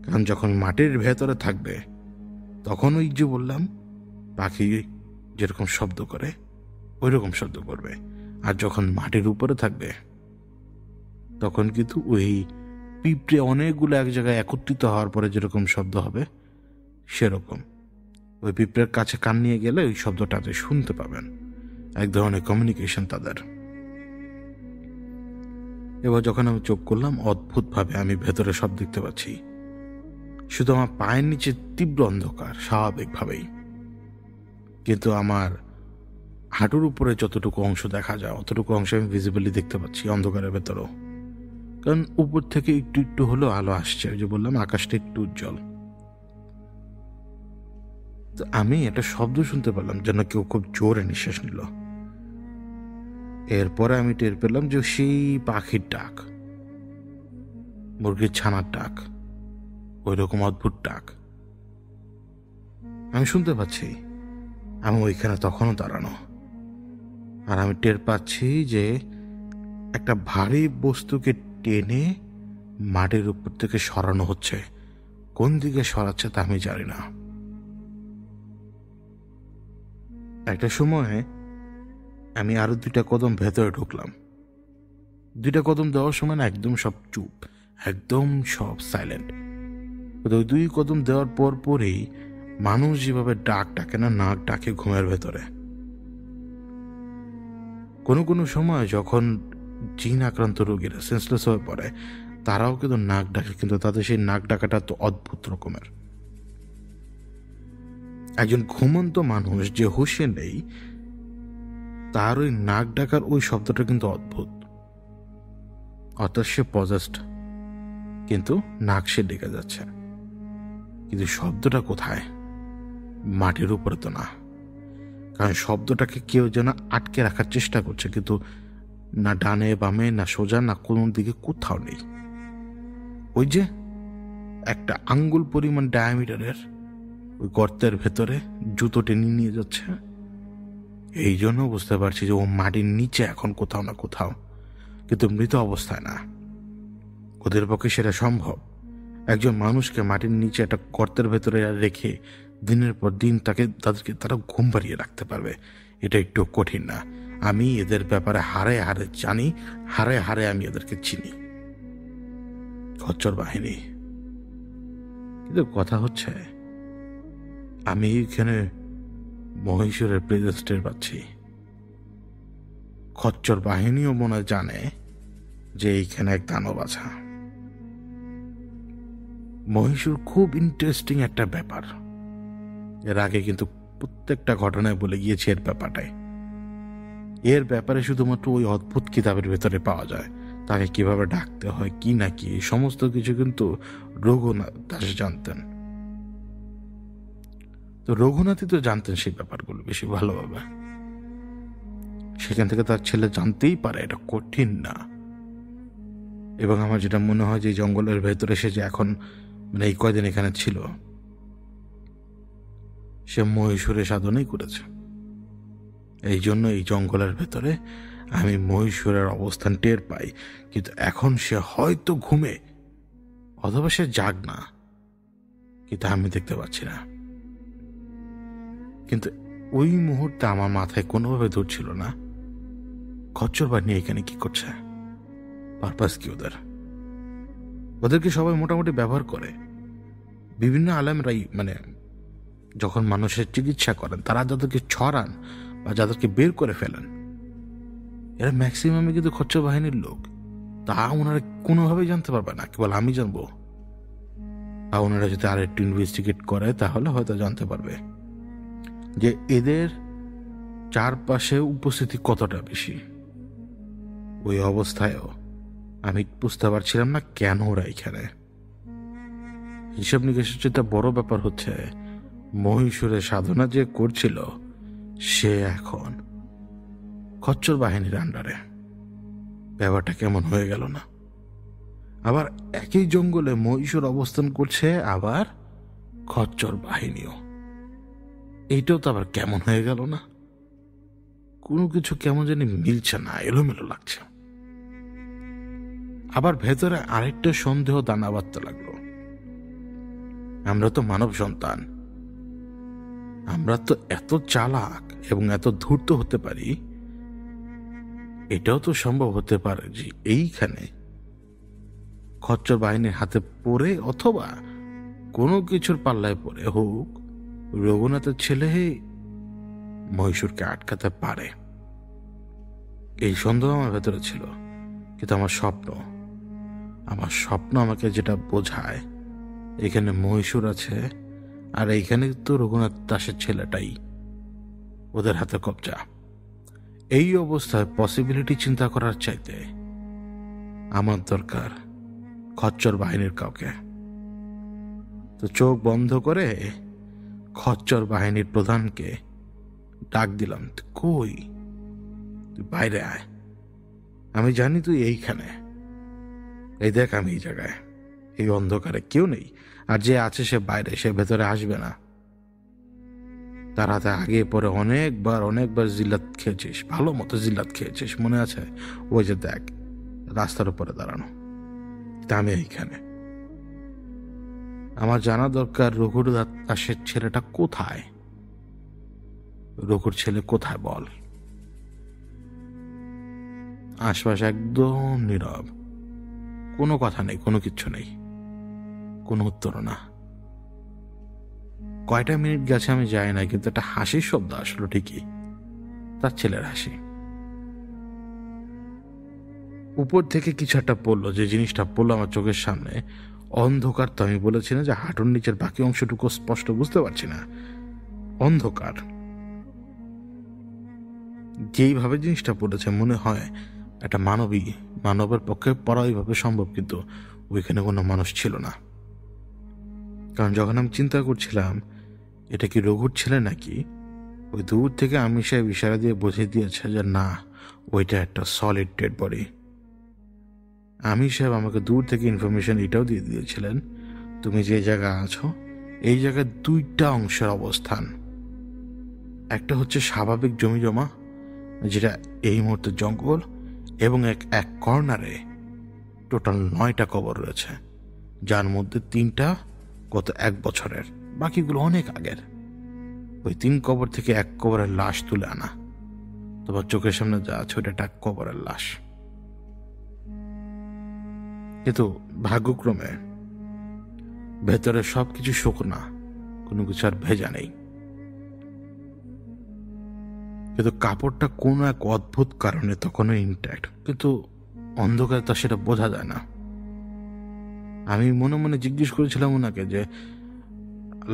কারণ যখন মাটির ভেতরে থাকবে তখন ওই যে বললাম পাখি যেরকম শব্দ করে ওই রকম শব্দ করবে, আর যখন মাটির উপরে থাকবে তখন কিন্তু ওই পিঁপড়ে অনেকগুলো এক জায়গায় একত্রিত হওয়ার পরে যেরকম শব্দ হবে সেরকম। ওই পিঁপড়ের কাছে কান নিয়ে গেলে ওই শব্দটা শুনতে পাবেন, এক ধরনের কমিউনিকেশন তাদের। এবার যখন আমি চোখ করলাম, অদ্ভুতভাবে আমি ভেতরে সব দেখতে পাচ্ছি, শুধু আমার পায়ের নিচে তীব্র অন্ধকার স্বাভাবিকভাবেই, কিন্তু আমার হাঁটুর উপরে যতটুকু অংশ দেখা যায় অতটুকু অংশ আমি ভিজিবলি দেখতে পাচ্ছি অন্ধকারের ভেতরেও। কারণ উপর থেকে একটু একটু হলেও আলো আসছে, ওই যে বললাম আকাশটা একটু উজ্জ্বল। তো আমি একটা শব্দ শুনতে পেলাম যেন কেউ খুব জোরে নিঃশ্বাস নিল। এরপরে আমি টের পেলাম যে সেই পাখির ডাক, মুরগির ছানার ডাক, ওই রকম অদ্ভুত ডাক আমি শুনতে পাচ্ছি। আমি ওইখানে তখনও দাঁড়ানো, আর আমি টের পাচ্ছি যে একটা ভারী বস্তুকে টেনে মাটির উপর থেকে সরানো হচ্ছে। কোন দিকে সরাচ্ছে তা আমি জানি না। একটা সময়ে আমি আরো 2টা কদম ভেতরে ঢুকলাম। 2টা কদম দেওয়ার সময় না একদম সব চুপ, একদম সব সাইলেন্ট। ওই 2 কদম দেওয়ার পর পরেই মানুষ যেভাবে ডাক ডাকে না, নাক ডাকে ঘুমের ভেতরে। কোনো কোনো সময় যখন জিন আক্রান্ত রোগীরা সেন্সলেস হয়ে পড়ে তারাও কিন্তু নাক ডাকে, কিন্তু তাদের সেই নাক ডাকাটা তো অদ্ভুত রকমের। একজন ঘুমন্ত মানুষ যে হুঁশে নেই তার ওই নাক ডাকার ওই শব্দটা কিন্তু অদ্ভুত। অর্থাৎ সে পজেসড, কিন্তু নাক সে ডেকে যাচ্ছে, কিন্তু শব্দটা কোথায়? মাটির উপরে তো না, কারণ শব্দটাকে কেউ যেন আটকে রাখার চেষ্টা করছে, কিন্তু না ডানে বামে না সোজা না কোনো দিকে কোথাও নেই। ওই যে একটা আঙ্গুল পরিমাণ ডায়ামিটারের ওই গর্তের ভেতরে জুতো টেনে নিয়ে যাচ্ছে। এই জন্য বুঝতে পারছি যে ও মাটির নিচে এখন কোথাও না কোথাও, কিন্তু মৃত অবস্থায় না। ওদের পক্ষে সেটা সম্ভব। একজন মানুষকে মাটির নিচে একটা গর্তের ভেতরে রেখে দিনের পর দিন তাদেরকে তারা ঘুম পাড়িয়ে রাখতে পারবে, এটা একটু কঠিন না। আমি এদের ব্যাপারে হারে হারে জানি, হারে হারে আমি এদেরকে চিনি, খচ্চর বাহিনী। কিন্তু কথা হচ্ছে আমি এখানে মহীশূরের প্রেজেন্স টের পাচ্ছি। খচ্চর বাহিনীও মনে জানে যে এইখানে এক দানব আছে। মহীশূর খুব ইন্টারেস্টিং একটা ব্যাপার। এর আগে কিন্তু প্রত্যেকটা ঘটনায় বলে গিয়েছি এর ব্যাপারে শুধুমাত্র ওই অদ্ভুত কিতাবের ভেতরে পাওয়া যায়। তাকে কিভাবে ডাকতে হয় কি না কি এই সমস্ত কিছু কিন্তু রঘুনাথ দাস জানতেন। তো রঘুনাথই তো জানতেন সেই ব্যাপারগুলো বেশি ভালোভাবে। সেখান থেকে তার ছেলে জানতেই পারে এটা কঠিন না। এবং আমার যেটা মনে হয় যে জঙ্গলের ভেতরে সে যে এখন মানে এই কয়দিন এখানে ছিল, সে মহীশূরে সাধনই করেছে। এই জন্য এই জঙ্গলের ভেতরে আমি মহীশূরের অবস্থান টের পাই, কিন্তু এখন সে হয়তো ঘুমে অথবা সে জাগ না, কিন্তু আমি দেখতে পাচ্ছি না। কিন্তু ওই মুহূর্তে আমার মাথায় কোনোভাবে ধরছিল না খচ্চর বাহিনী এখানে কি করছে, পারপাস কি ওদেরকে সবাই মোটামুটি ব্যবহার করে। বিভিন্ন আলেমরাই মানে যখন মানুষের চিকিৎসা করেন, তারা যাদেরকে ছড়ান বা যাদেরকে বের করে ফেলেন, এরা ম্যাক্সিমামই কিন্তু খচ্চর বাহিনীর লোক। তা ওনারা কোনোভাবেই জানতে পারবে না, কেবল আমি জানবো। আর ওনারা যদি আর একটু ইনভেস্টিগেট করে তাহলে হয়তো জানতে পারবে যে এদের চারপাশে উপস্থিতি কতটা বেশি। ওই অবস্থায়ও আমি বুঝতে পারছিলাম না কেন ওরা এখানে। হিসাব নিকেশের চেয়ে বড় ব্যাপার হচ্ছে, মহীশূরের সাধনা যে করছিল সে এখন খচ্চর বাহিনীর আন্ডারে। ব্যাপারটা কেমন হয়ে গেল না? আবার একই জঙ্গলে মহীশূর অবস্থান করছে, আবার খচ্চর বাহিনীও। এইটাও তো আবার কেমন হয়ে গেল না? কোনো কিছু কেমন জানি মিলছে না, এলোমেলো লাগছে। আবার ভেতরে আরেকটা সন্দেহ দানা বাঁধতে লাগলো। আমরা তো মানব সন্তান, আমরা তো এত চালাক এবং এত ধূর্ত হতে পারি, এটাও তো সম্ভব হতে পারে যে এইখানে খচ্চর বাহিনীর হাতে পড়ে অথবা কোনো কিছুর পাল্লায় পড়ে হোক, রঘুনাথের ছেলে মহীশূরকে আটকাতে পারে। এই সন্দেহ আমার ভেতরে ছিল। কিন্তু আমার স্বপ্ন আমাকে যেটা বোঝায়, এখানে মহীশূর আছে, আর এইখানে তো রঘুনাথ দাসের ছেলেটাই ওদের হাতে কবজা। এই অবস্থায় পসিবিলিটি চিন্তা করার চাইতে আমার দরকার খচ্চর বাহিনীর কাউকে। তো চোখ বন্ধ করে খচ্চর বাহিনীর প্রধানকে ডাক দিলাম, তুই কই? তুই বাইরে আয়, আমি জানি তুই এইখানে। এই দেখ, আমি এই জায়গায়, এই অন্ধকারে কেউ নেই, আর যে আছে সে বাইরে, সে ভেতরে আসবে না। তার হাতে আগে পরে অনেকবার জিল্লাত খেয়েছিস, ভালো মতো জিল্লাত খেয়েছিস, মনে আছে? ওই যে দেখ, রাস্তার উপরে দাঁড়ানো। আমি এইখানে। আমার জানা দরকার রঘুর দাসের ছেলেটা কোথায়। রঘুর ছেলে কোথায় বল? আশপাশে একদম নীরব, কোনো কথা নেই, কোনো কিচ্ছু নেই, কোনো উত্তর না। কয়টা মিনিট গেছে আমি যাই না, কিন্তু একটা হাসির শব্দ আসলো ঠিকই, তার ছেলের হাসি। উপর থেকে কিছু একটা পড়লো, যে জিনিসটা পড়লো আমার চোখের সামনে অন্ধকার। তো আমি বলেছি না যে হাঁটুর নিচের বাকি অংশটুকু স্পষ্ট বুঝতে পারছি না, অন্ধকার। যেইভাবে জিনিসটা পড়েছে মনে হয় একটা মানবের পক্ষে পড়া ওইভাবে সম্ভব, কিন্তু ওইখানে কোনো মানুষ ছিল না। কারণ যখন আমি চিন্তা করছিলাম এটা কি রঘুর ছেলে নাকি, ওই দূর থেকে আমি সে ইশারা দিয়ে বুঝিয়ে দিয়েছে যে না, ওইটা একটা সলিড ডেড বডি। আমি সাহেব আমাকে দূর থেকে ইনফরমেশন এটাও দিয়ে দিয়েছিলেন, তুমি যে জায়গায় আছো এই জায়গায় দুইটা অংশের অবস্থান। একটা হচ্ছে স্বাভাবিক জমি জমা, যেটা এই মুহূর্তে জঙ্গল, এবং এক কর্নারে টোটাল 9টা কবর রয়েছে, যার মধ্যে 3টা গত 1 বছরের, বাকিগুলো অনেক আগের। ওই 3 কবর থেকে 1 কবরের লাশ তুলে আনা। তোমার চোখের সামনে যা আছে ওটা একটা কবরের লাশ। কিন্তু ভাগ্যক্রমে ভেতরে সবকিছু শুকনা, কোনো কিছু আর ভেজা নেই। কিন্তু কাপড়টা কোনো এক অদ্ভুত কারণে তখনও ইনট্যাক্ট, কিন্তু অন্ধকারে তা সেটা বোঝা যায় না। আমি মনে মনে জিজ্ঞেস করেছিলাম ওনাকে যে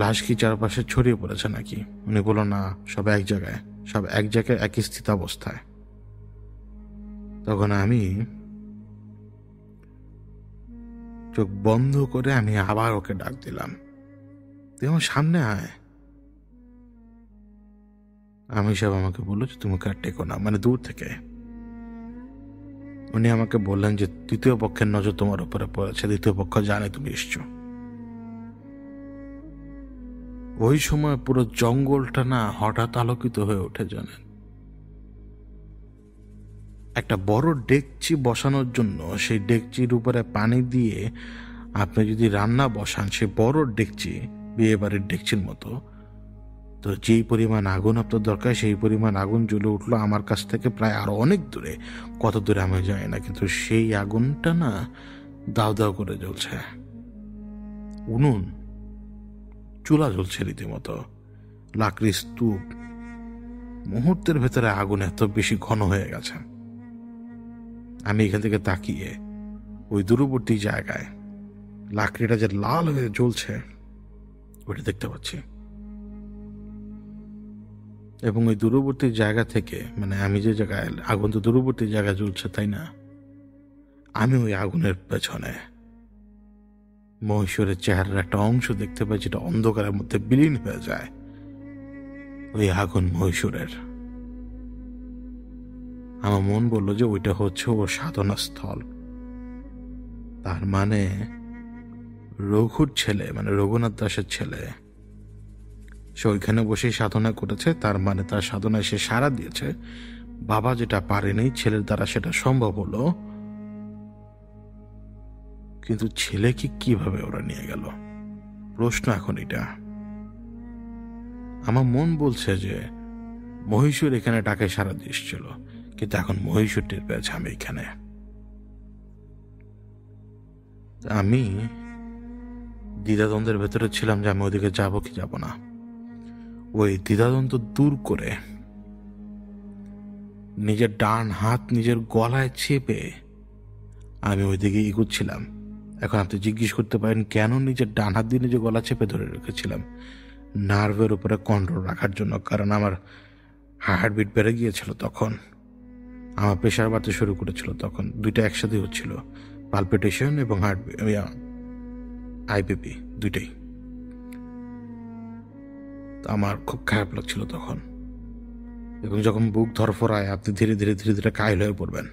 লাশ কি চারপাশে ছড়িয়ে পড়েছে নাকি। উনি বলল না, সব এক জায়গায় একই স্থিতাবস্থায়। তখন আমি চোখ বন্ধ করে আমি আবার ওকে ডাক দিলাম, তুই আমার সামনে আয়। আমি সব আমাকে বললো যে তুমি আর টেকো না, মানে দূর থেকে। উনি আমাকে বললেন যে তৃতীয় পক্ষের নজর তোমার উপরে পড়েছে, দ্বিতীয় পক্ষ জানে তুমি এসছো। ওই সময় পুরো জঙ্গলটা না হঠাৎ আলোকিত হয়ে ওঠে, জানেন। একটা বড় ডেকচি বসানোর জন্য সেই ডেকচির উপরে পানি দিয়ে আপনি যদি রান্না বসান, সে বড় ডেকচি, বিয়ে বাড়ির ডেকচির মতো, তো যেই পরিমাণ আগুন আপনার দরকার সেই পরিমাণ আগুন জ্বলে উঠলো আমার কাছ থেকে প্রায় আরো অনেক দূরে, কত দূরে আমি জানি না, কিন্তু সেই আগুনটা না দাও দাও করে জ্বলছে। উনুন, চুলা জ্বলছে রীতিমতো, লাকড়ির স্তূপ। মুহূর্তের ভেতরে আগুন এত বেশি ঘন হয়ে গেছে। আমি এখান থেকে তাকিয়ে ওই দূরবর্তী জায়গায় লাকড়িটা যে লাল হয়ে জ্বলছে ওটা দেখতে পাচ্ছি। এবং ওই দূরবর্তী জায়গা থেকে, মানে আমি যে জায়গায়, আগুন তো দূরবর্তী জায়গায় জ্বলছে তাই না, আমি ওই আগুনের পেছনে মহীশূরের চেহারার একটা অংশ দেখতে পাই যেটা অন্ধকারের মধ্যে বিলীন হয়ে যায়। ওই আগুন মহীশূরের। আমার মন বলল যে ওইটা হচ্ছে ওর সাধনা স্থল। তার মানে রঘুর ছেলে, মানে রঘুনাথ দাসের ছেলে, সে ওইখানে বসেই সাধনা করেছে। তার মানে তার সাধনায় সে সাড়া দিয়েছে। বাবা যেটা পারেনি ছেলের দ্বারা সেটা সম্ভব হলো। কিন্তু ছেলেকে কিভাবে ওরা নিয়ে গেল, প্রশ্ন এখন এটা। আমার মন বলছে যে মহীশূর এখানে ডাকে সাড়া দিয়েছিল, কিন্তু এখন মহীশূর টের পেয়েছে আমি এখানে। আমি দ্বিধাদ্বন্দ্বের ভেতরে ছিলাম যে আমি ওদিকে যাবো কি যাব না। ওই দ্বিধাদ্বন্দ্ব দূর করে নিজের ডান হাত নিজের গলায় চেপে আমি ওইদিকে এগুচ্ছিলাম। এখন আপনি জিজ্ঞেস করতে পারেন কেন নিজের ডান হাত দিয়ে নিজের গলা চেপে ধরে রেখেছিলাম? নার্ভের উপরে কন্ট্রোল রাখার জন্য। কারণ আমার হার্টবিট বেড়ে গিয়েছিল তখন, আমার প্রেশার বাড়তে শুরু করেছিল তখন। দুইটা একসাথে হচ্ছিল, পালপিটেশন এবং হার্টবিট, আইপিপি দুইটাই। আমার খুব খারাপ লাগছিল তখন। এবং যখন বুক ধরফরায় আপনি ধীরে ধীরে ধীরে ধীরে কাইল হয়ে পড়বেন।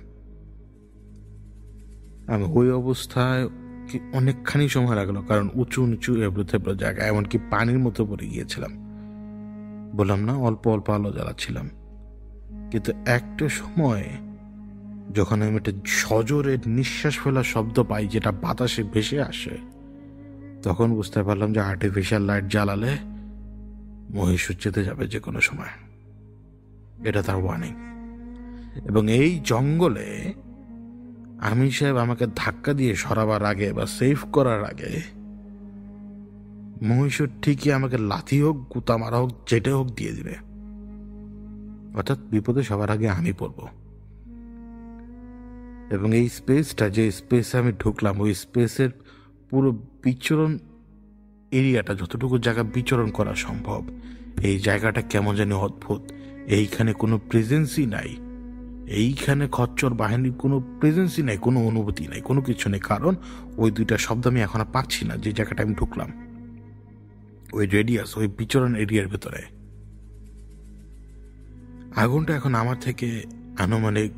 আমি ওই অবস্থায় অনেকখানি সময় লাগলো, কারণ উঁচু নিচু এবড়ো থেবড়ো জায়গা, এমনকি পানির মতো পড়ে গিয়েছিলাম। বললাম না অল্প অল্প আলো জ্বালাচ্ছিলাম। কিন্তু একটা সময় যখন আমি একটা সজোরে নিঃশ্বাস ফেলার শব্দ পাই যেটা বাতাসে ভেসে আসে, তখন বুঝতে পারলাম যে আর্টিফিশিয়াল লাইট জ্বালালে মহীশূর যেতে যাবে যে কোনো সময়। এটা তার ওয়ার্নিং। এবং এই জঙ্গলে আমি সাহেব আমাকে ধাক্কা দিয়ে সরাবার আগে বা সেফ করার আগে মহীশূর ঠিকই আমাকে লাথি হোক, গুতা মারা হোক, যেটা হোক দিয়ে দিবে। অর্থাৎ বিপদে সবার আগে আমি পড়ব। এবং এই স্পেসটা, যে স্পেসে আমি ঢুকলাম, ওই স্পেসের পুরো বিচরণ এরিয়াটা, যতটুকু জায়গা বিচরণ করা সম্ভব, এই জায়গাটা কেমন জানি অদ্ভুত। এইখানে কোনো প্রেজেন্সই নাই, এইখানে খচ্চর বাহিনীর কোনো প্রেজেন্সই নাই, কোনো অনুভূতি নাই, কোনো কিছু নেই। কারণ ওই দুইটা শব্দ আমি এখন আর পাচ্ছি না। যে জায়গাটা আমি ঢুকলাম, ওই রেডিয়াস, ওই বিচরণ এরিয়ার ভেতরে আগুনটা এখন আমার থেকে আনুমানিক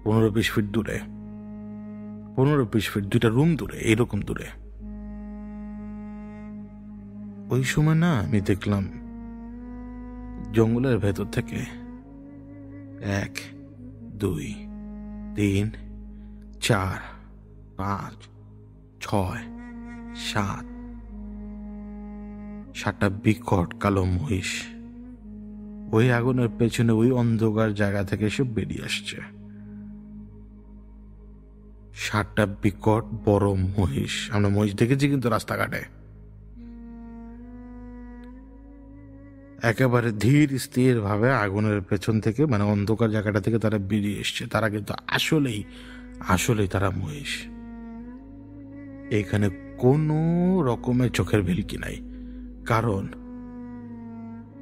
15-20 ফিট দূরে, 15-20 ফিট, দুইটা রুম দূরে, এইরকম দূরে। ওই সময় না আমি দেখলাম জঙ্গলের ভেতর থেকে 1, 2, 3, 4, 5, 6, 7, 7টা বিকট কালো মহিষ ওই আগুনের পেছনে ওই অন্ধকার জায়গা থেকে এসে বেরিয়ে আসছে। 7টা বিকট বড় মহিষ। আমরা মহিষ দেখেছি কিন্তু রাস্তাঘাটে। একেবারে ধীর স্থির ভাবে আগুনের পেছন থেকে, মানে অন্ধকার জায়গাটা থেকে তারা বেরিয়ে এসছে। তারা কিন্তু আসলেই তারা মহিষ। এখানে কোনো রকমের চোখের ভেলকি নাই। কারণ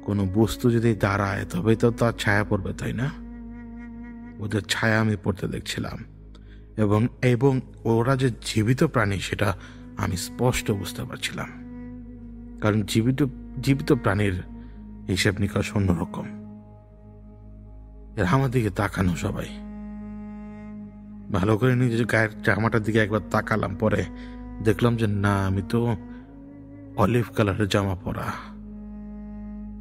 কোনো বস্তু যদি দাঁড়ায় তবে তো তার ছায়া পড়বে, তাই না? ওদের ছায়া আমি পড়তে দেখছিলাম। এবং ওরা যে জীবিত প্রাণী সেটা আমি স্পষ্ট বুঝতে পারছিলাম। কারণ জীবিত প্রাণীর হিসেব নিকাশ অন্যরকম। এরা আমার দিকে তাকানো সবাই। ভালো করে নিজের গায়ের জামাটার দিকে একবার তাকালাম, পরে দেখলাম যে না, আমি তো অলিভ কালারের জামা পরা।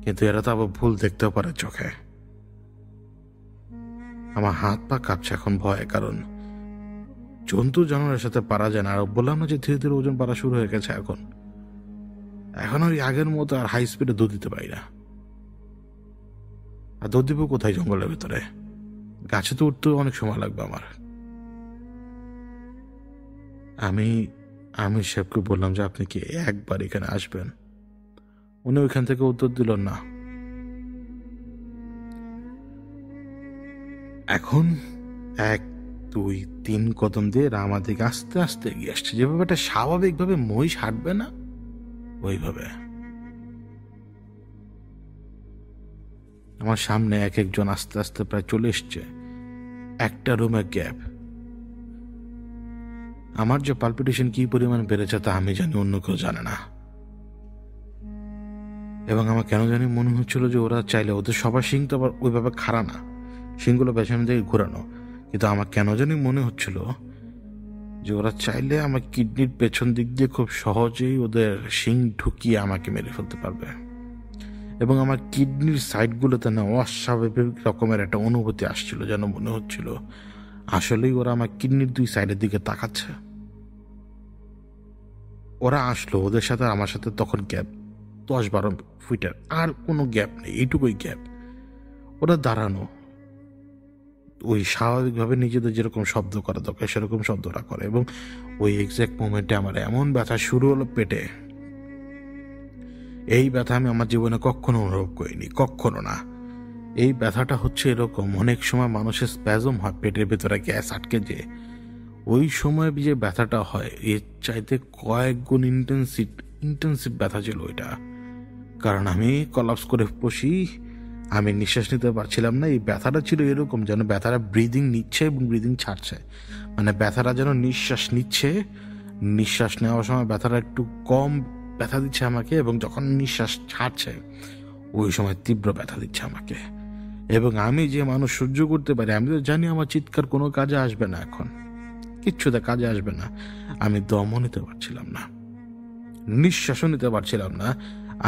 কিন্তু এরা তো আবার ভুল দেখতেও পারে চোখে। আমার হাত পা কাঁপছে এখন ভয়ে, কারণ জন্তু জানোয়ারের সাথে পারা যায় না। আর বললাম না যে ধীরে ধীরে ওজন বাড়া শুরু হয়ে গেছে। এখন ওই আগের মতো আর হাই স্পিডে দৌড় দিতে পারি না। আর দৌড় দিব কোথায় জঙ্গলের ভেতরে? গাছে তো উঠতেও অনেক সময় লাগবে আমার। আমি শেফকে বললাম যে আপনি কি একবার এখানে আসবেন? উনি ওইখান থেকে উত্তর দিল না। এখন 1 2 3 কদম দিয়ে এরা আমার দিকে আস্তে আস্তে এগিয়ে আসছে, যেভাবে একটা স্বাভাবিকভাবে মহিষ হাঁটবে না ওইভাবে। আমার সামনে এক একজন আস্তে আস্তে প্রায় চলে এসছে। একটা রুমের গ্যাপ। আমার যে পালপিটেশন কি পরিমাণ বেড়েছে তা আমি জানি, অন্য কেউ জানে না। এবং আমার কেন জানি মনে হচ্ছিল যে ওরা চাইলে, ওদের সবার শিং তো আবার ওইভাবে খাড়া না, শিংগুলো পেছনের দিকে ঘোরানো, কিন্তু আমার কেন জানি মনে হচ্ছিল যে ওরা চাইলে আমার কিডনির পেছন দিক দিয়ে খুব সহজেই ওদের শিং ঢুকিয়ে আমাকে মেরে ফেলতে পারবে। এবং আমার কিডনির সাইডগুলোতে না অস্বাভাবিক রকমের একটা অনুভূতি আসছিল, যেন মনে হচ্ছিল আসলেই ওরা আমার কিডনির 2 সাইডের দিকে তাকাচ্ছে। ওরা আসলো, ওদের সাথে আমার সাথে তখন গ্যাপ 10-12 ফিটের, আর কোনো গ্যাপ নেই, এইটুকুই গ্যাপ। ওরা দাঁড়ানো, ওই স্বাভাবিকভাবে নিজেদের যেরকম শব্দ করা দরকার সেরকম শব্দটা করে। এবং ওই এক্সাক্ট মোমেন্টে আমার এমন ব্যথা শুরু হলো পেটে, এই ব্যথা আমি আমার জীবনে কখনো অনুভব করিনি, কখনো না। এই ব্যথাটা হচ্ছে এরকম, অনেক সময় মানুষের স্প্যাজম হয় পেটের ভেতরে, গ্যাস আটকে, যে ওই সময় যে ব্যথাটা হয় এর চাইতে কয়েক গুণ ইন্টেন্সিভ ব্যথা ছিল ওইটা। কারণ আমি কলাপস করে বসি, আমি নিঃশ্বাস নিতে পারছিলাম না। এই ব্যথাটা ছিল এরকম যেন ব্যথাটা ব্রিদিং নিচ্ছে এবং ব্রিদিং ছাড়ছে, মানে ব্যথাটা যেন নিঃশ্বাস নিচ্ছে, নিঃশ্বাস নেওয়ার সময় ব্যথাটা একটু কম ব্যথা দিচ্ছে আমাকে, এবং যখন নিঃশ্বাস ছাড়ছে ওই সময় তীব্র ব্যথা দিচ্ছে আমাকে। এবং আমি যে মানুষ সহ্য করতে পারি, আমি তো জানি আমার চিৎকার কোনো কাজে আসবে না, এখন কিচ্ছুতে কাজে আসবে না। আমি দমও নিতে পারছিলাম না, নিঃশ্বাসও নিতে পারছিলাম না।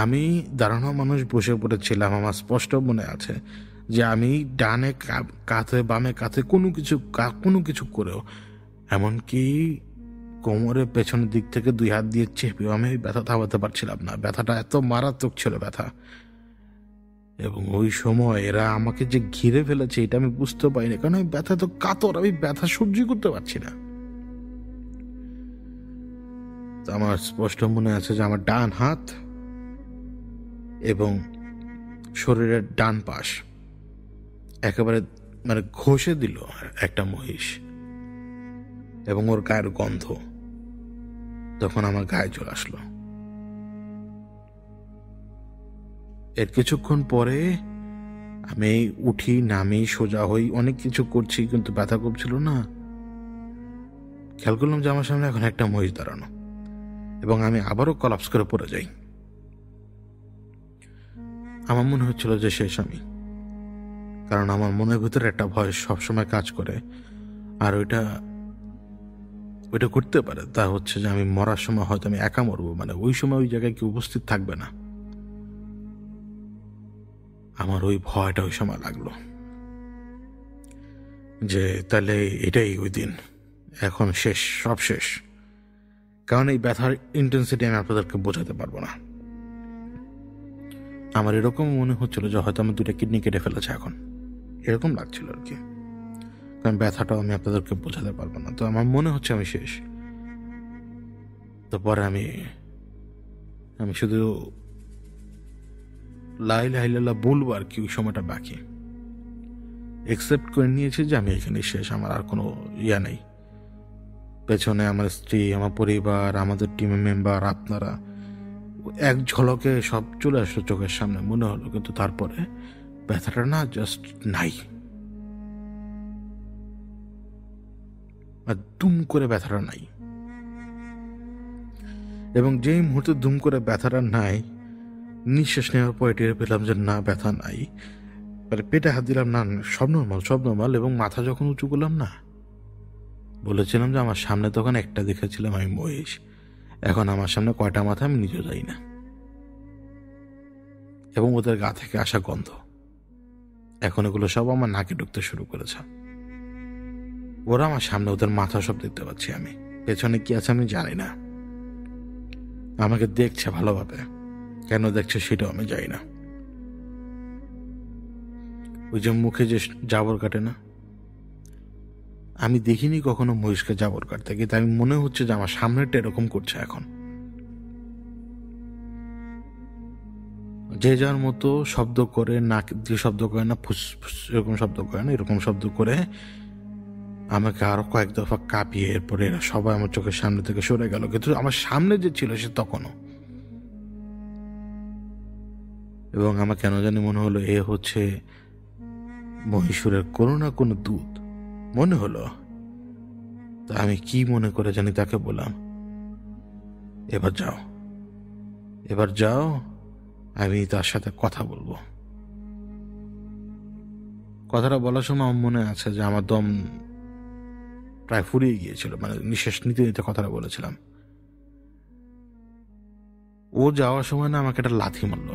আমি দাঁড়ানো মানুষ বসে পড়েছিলাম। আমার স্পষ্ট মনে আছে যে আমি ডানে কাঁধে বামে কাঁধে কোনো কিছু করেও, এমনকি কোমরের পেছনের দিক থেকে 2 হাত দিয়ে চেপেও আমি ব্যথা থামাতে পারছিলাম না। ব্যথাটা এত মারাত্মক ছিল ব্যথা। এবং ওই সময় এরা আমাকে যে ঘিরে ফেলেছে এটা আমি বুঝতে পারিনি, কারণ আমি ব্যথা তো কাতর, আমি ব্যথা সহ্য করতে পারছি না। আমার স্পষ্ট মনে আছে যে আমার ডান হাত এবং শরীরের ডান পাশ একেবারে মানে ঘষে দিল একটা মহিষ, এবং ওর গায়ের গন্ধ তখন আমার গায়ে চলে আসলো। এর কিছুক্ষণ পরে আমি উঠি, নামি, সোজা হই, অনেক কিছু করছি, কিন্তু ব্যথা কমছিল না। খেয়াল করলাম যে আমার সামনে এখন একটা মহিষ দাঁড়ানো, এবং আমি আবারও কলাপস করে পড়ে যাই। আমার মনে হচ্ছিল যে শেষ আমি, কারণ আমার মনের ভিতরে একটা ভয় সবসময় কাজ করে, আর ওইটা করতে পারে তা হচ্ছে যে আমি মরার সময় হয়তো আমি একা মরবো, মানে ওই সময় ওই জায়গায় কেউ উপস্থিত থাকবে না। আমার ওই ভয়টা ওই সময় লাগলো যে তাহলে এটাই ওই দিন, এখন শেষ, সব শেষ। কারণ এই ব্যথার ইন্টেন্সিটি আমি আপনাদেরকে বোঝাতে পারবো না। আমার এরকম মনে হচ্ছিল যে হয়তো আমার 2টা কিডনি কেটে ফেলেছে, এখন এরকম লাগছিল আর কি। কারণ ব্যথাটাও আমি আপনাদেরকে বোঝাতে পারবো না। তো আমার মনে হচ্ছে আমি শেষ। তো পরে আমি শুধু লাই লাইলা বলবো আর কি, ওই সময়টা বাকি একসেপ্ট করে নিয়েছি যে আমি এখানে শেষ, আমার আর কোনো ইয়া নেই। পেছনে আমার স্ত্রী, আমার পরিবার, আমাদের টিমের মেম্বার, আপনারা, এক ঝলকে সব চলে আসলো চোখের সামনে মনে হলো। কিন্তু তারপরে ব্যথাটা না জাস্ট নাই, আর দুম করে ব্যথাটা নাই। এবং যেই মুহূর্তে দুম করে ব্যথাটা নাই, নিঃশ্বাস নেওয়ার পরে টের পেলাম যে না, ব্যথা নাই। পেটে হাত দিলাম, না সব নর্মাল। এবং মাথা যখন উঁচু করলাম, না বলেছিলাম যে আমার সামনে তখন একটা দেখেছিলাম আমি মহিষ, এখন আমার সামনে কয়টা মাথা আমি নিজেও যাই না। এবং ওদের গা থেকে আসা গন্ধ এখন এগুলো সব আমার নাকে ঢুকতে শুরু করেছে। ওরা আমার সামনে, ওদের মাথা সব দেখতে পাচ্ছি আমি, পেছনে কি আছে আমি জানি না। আমাকে দেখছে ভালোভাবে, কেন দেখছে সেটাও আমি জানি না। ওই যে মুখে যে জাবর কাটে না, আমি দেখিনি কখনো মহিষকে জাবর কাটতে, কিন্তু আমি মনে হচ্ছে যে আমার সামনেটা এরকম করছে এখন। যে যার মতো শব্দ করে, নাক দিয়ে শব্দ করে না, ফুস ফুস এরকম শব্দ করে না, এরকম শব্দ করে আমাকে আরো কয়েক দফা কাঁপিয়ে এরপরে এরা সবাই আমার চোখের সামনে থেকে সরে গেল। কিন্তু আমার সামনে যে ছিল সে তখনও, এবং আমার কেন জানি মনে হলো এ হচ্ছে মহীশূরের কোনো না কোনো দূত মনে হলো। তা আমি কি মনে করে জানি তাকে বললাম, এবার যাও, এবার যাও, আমি তার সাথে কথা বলবো। কথাটা বলার সময় আমার মনে আছে যে আমার দম প্রায় ফুরিয়ে গিয়েছিল, মানে নিঃশ্বাস নিতে নিতে কথাটা বলেছিলাম। ও যাওয়ার সময় না আমাকে একটা লাথি মারল,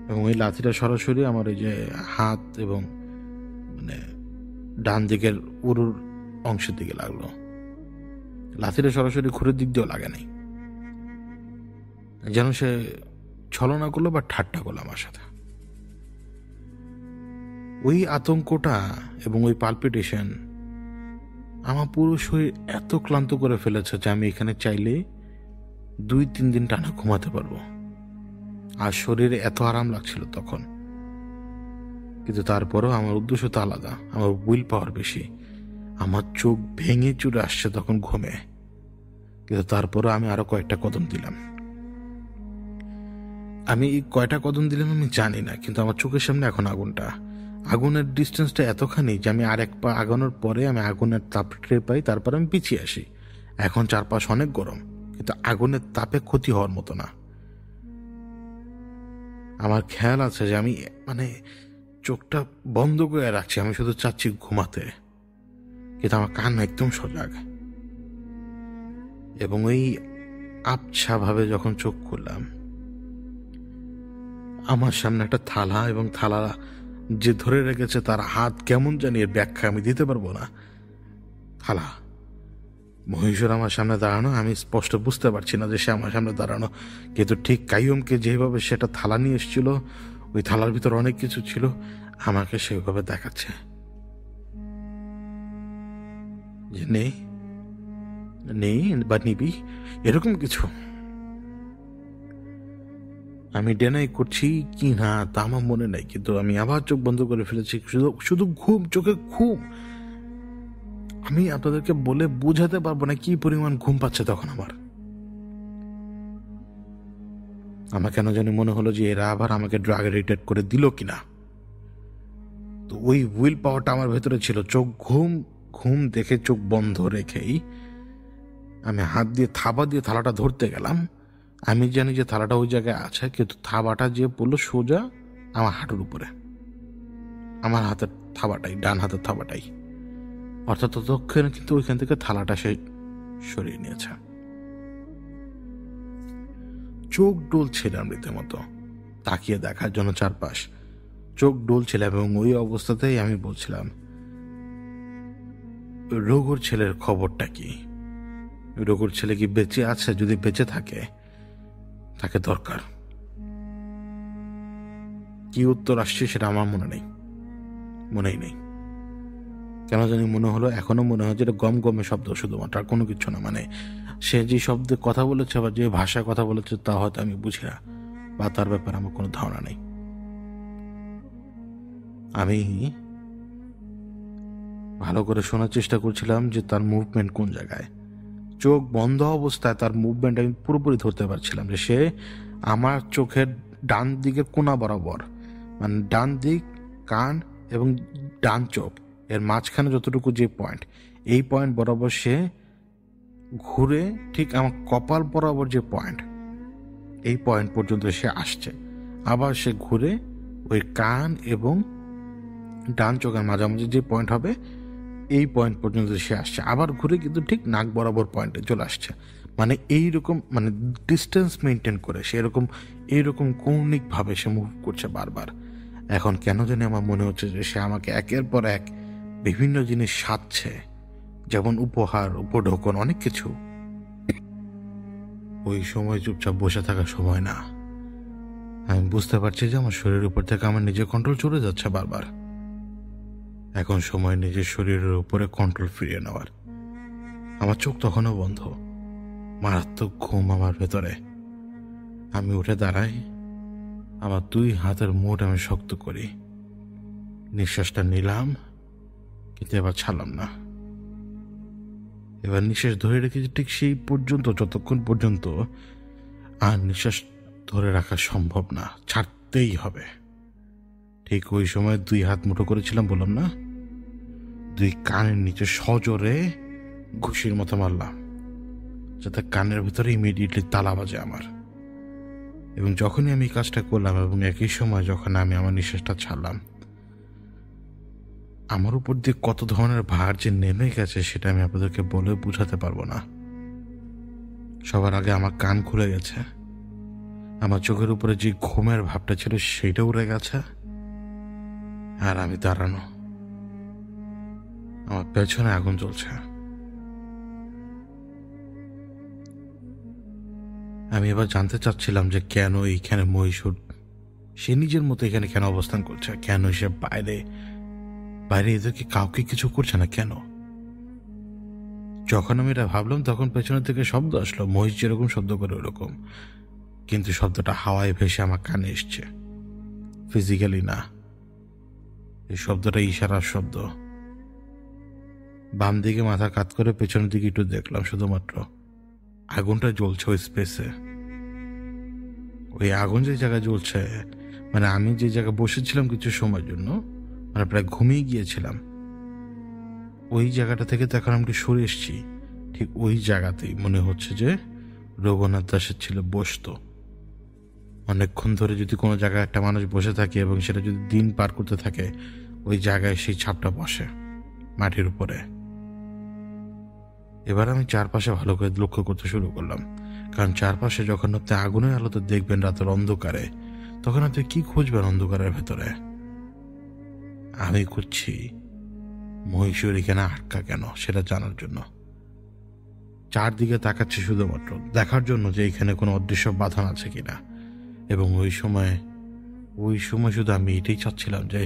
এবং ওই লাথিটা সরাসরি আমার এই যে হাত এবং মানে ডান দিকের উরুর অংশের দিকে লাগলো। লাথিটা সরাসরি খুরের দিক দিয়েও লাগে নাই, যেন সে ছলনা করলো বা ঠাট্টা করলো আমার সাথে। ওই আতঙ্কটা এবং ওই পালপিটেশন আমার পুরো শরীর এত ক্লান্ত করে ফেলেছে যে আমি এখানে চাইলে 2-3 দিন টানা ঘুমাতে পারবো। আর শরীরে এত আরাম লাগছিল তখন, কিন্তু তারপরেও আমার উদ্দেশ্য তো আলাদা, আমার উইল পাওয়ার বেশি। আমার চোখ ভেঙে চুরে আসছে তখন ঘুমে, কিন্তু তারপরেও আমি আরো কয়েকটা কদম দিলাম। আমি এই কয়টা কদম দিলাম আমি জানি না, কিন্তু আমার চোখের সামনে এখন আগুনের ডিস্টেন্সটা এতখানি যে আমি আর এক পা আগানোর পরে আমি আগুনের তাপ টের পাই, তারপর আমি পিছিয়ে আসি। এখন চারপাশ অনেক গরম, কিন্তু আগুনের তাপে ক্ষতি হওয়ার মতো না। আমার খেয়াল আছে যে আমি মানে চোখটা বন্ধ করে রাখছি, আমি শুধু চাচ্ছি ঘুমাতে, কিন্তু আমার কান একদম সজাগ। এবং ওই আবছা ভাবে যখন চোখ খুললাম, আমার সামনে একটা থালা, এবং থালা যে ধরে রেখেছে তার হাত কেমন জানি, এর ব্যাখ্যা আমি দিতে পারবো না। থালা, মহীশূর আমার সামনে দাঁড়ানো, আমি স্পষ্ট বুঝতে পারছি না যে সে আমার সামনে দাঁড়ানো, কিন্তু ঠিক কাইয়ুমকে যেভাবে সেটা থালা নিয়ে এসেছিল, ওই থালার ভিতর অনেক কিছু ছিল, আমাকে সেভাবে দেখাচ্ছে যে নেই নেই বা নিবি, এরকম কিছু। আমি ডেনাই করছি কি না তা আমার মনে নাই, কিন্তু আমি আবার চোখ বন্ধ করে ফেলেছি। শুধু ঘুম, চোখে ঘুম। আমি আপনাদেরকে বলে বোঝাতে পারবো না কি পরিমাণ ঘুম পাচ্ছে তখন আমার কেন জানি মনে হলো যে এরা আবার আমাকে ড্রাগ এডিক্টেড করে দিল কিনা। তো ওই উইল পাওয়ারটা আমার ভেতরে ছিল। চোখ ঘুম দেখে চোখ বন্ধ রেখেই আমি হাত দিয়ে থাবা দিয়ে থালাটা ধরতে গেলাম। আমি জানি যে থালাটা ওই জায়গায় আছে, কিন্তু থাবাটা যে পড়লো সোজা আমার হাঁটুর উপরে, আমার হাতের থাবাটাই, ডান হাতের থাবাটাই। অর্থাৎ ততক্ষণে কিন্তু ওইখান থেকে থালাটা সে সরিয়ে নিয়েছে। চোখ ডলছিলাম রীতিমতো, তাকিয়ে দেখার জন্য চারপাশ, চোখ ডলছিলাম। এবং ওই অবস্থাতেই আমি বলছিলাম, রঘুর ছেলের খবরটা কি? রঘুর ছেলে কি বেঁচে আছে? যদি বেঁচে থাকে, তাকে দরকার। কি উত্তর আসছে সেটা আমার মনেই নেই। কেন জানি মনে হলো, এখনো মনে হয় যেটা গম গমে শব্দ শুধুমাত্র, আর কোনো কিছু না। মানে সে যে শব্দে কথা বলেছে বা যে ভাষায় কথা বলেছে তা হয়তো আমি বুঝি না, বা তার ব্যাপারে আমার কোনো ধারণা নেই। আমি ভালো করে শোনার চেষ্টা করছিলাম যে তার মুভমেন্ট কোন জায়গায়। চোখ বন্ধ অবস্থায় তার মুভমেন্ট আমি পুরোপুরি ধরতে পারছিলাম যে সে আমার চোখের ডান দিকের কোনা বরাবর, মানে ডান দিক, কান এবং ডান চোখ এর মাঝখানে যতটুকু যে পয়েন্ট, এই পয়েন্ট বরাবর সে ঘুরে ঠিক আমার কপাল বরাবর যে পয়েন্ট, এই পয়েন্ট পর্যন্ত সে আসছে। আবার সে ঘুরে ওই কান এবং ডান চোখের মাঝামাঝি যে পয়েন্ট হবে, এই পয়েন্ট পর্যন্ত সে আসছে। আবার ঘুরে কিন্তু ঠিক নাক বরাবর পয়েন্টে চলে আসছে। মানে এইরকম, মানে ডিস্টেন্স মেনটেন করে সে এইরকম কৌণিকভাবে সে মুভ করছে বারবার। এখন কেন জানি আমার মনে হচ্ছে যে সে আমাকে একের পর এক বিভিন্ন জিনিস সাধছে, যেমন উপহার, উপঢৌকন, অনেক কিছু। ওই সময় চুপচাপ বসে থাকার সময় না। আমি বুঝতে পারছি যে আমার শরীরের উপর থেকে আমার নিজের কন্ট্রোল চলে যাচ্ছে বারবার। এখন সময় নিজের শরীরের উপরে কন্ট্রোল ফিরিয়ে নেওয়ার। আমার চোখ তখনও বন্ধ, মারাত্মক ঘুম আমার ভেতরে। আমি উঠে দাঁড়াই, আমার 2 হাতের মুঠ আমি শক্ত করি, নিঃশ্বাসটা নিলাম, কিন্তু এবার ছাড়লাম না। এবার নিঃশ্বাস ধরে রেখেছি ঠিক সেই পর্যন্ত, যতক্ষণ পর্যন্ত আর নিঃশ্বাস ধরে রাখা সম্ভব না, ছাড়তেই হবে। ঠিক ওই সময় 2 হাত মুঠো করেছিলাম, বললাম না, 2 কানের নিচে সজোরে ঘুষির মতো মারলাম, যাতে কানের ভিতরে ইমিডিয়েটলি তালা বাজে আমার। এবং যখনই আমি কাজটা করলাম এবং একই সময় যখন আমি আমার নিঃশ্বাসটা ছাড়লাম, আমার উপর দিয়ে কত ধরনের ভার যে নেমে গেছে সেটা আমি আপনাদেরকে বলে বুঝাতে পারবো না। সবার আগে আমার কান খুলে গেছে, আমার চোখের উপরে যে ঘুমের ভাবটা ছিল সেটা উড়ে গেছে, আর আমি দাঁড়ানো, আমার পেছনে আগুন জ্বলছে। আমি এবার জানতে চাচ্ছিলাম যে কেন এইখানে মহীশূর সে নিজের মতো এখানে কেন অবস্থান করছে, কেন সে বাইরে বাইরে এদেরকে কাউকে কিছু করছে না কেন। যখন আমি এটা ভাবলাম তখন পেছনের থেকে শব্দ আসলো, মহিষ যেরকম শব্দ করে ওরকম, কিন্তু শব্দটা হাওয়ায় ভেসে আমার কানে এসছে, ফিজিক্যালি না। এই শব্দটা ইশারার শব্দ। বাম দিকে মাথা কাত করে পেছনের দিকে একটু দেখলাম, শুধুমাত্র আগুনটা জ্বলছে ওই স্পেসে। ওই আগুন যে জায়গায় জ্বলছে, মানে আমি যে জায়গায় বসেছিলাম কিছু সময়ের জন্য, মানে প্রায় ঘুমিয়ে গিয়েছিলাম, ওই জায়গাটা থেকে তো এখন আমি সরে এসছি, ঠিক ওই জায়গাতেই মনে হচ্ছে যে রঘুনাথ দাসের ছেলে বসতো। অনেকক্ষণ ধরে যদি কোনো জায়গায় একটা মানুষ বসে থাকে এবং সেটা যদি দিন পার করতে থাকে, ওই জায়গায় সেই ছাপটা বসে মাটির উপরে। এবার আমি চারপাশে ভালো করে লক্ষ্য করতে শুরু করলাম, কারণ চারপাশে যখন আপনি আগুনের আলোতে দেখবেন রাতের অন্ধকারে, তখন আপনি কি খুঁজবেন অন্ধকারের ভেতরে? আমি খুঁজছি মহীশূর এখানে আটকা কেন সেটা জানার জন্য। চারদিকে তাকাচ্ছি শুধুমাত্র দেখার জন্য যে এখানে কোনো অদৃশ্য বাঁধন আছে কিনা। এবং ওই সময় শুধু আমি এটাই চাচ্ছিলাম যে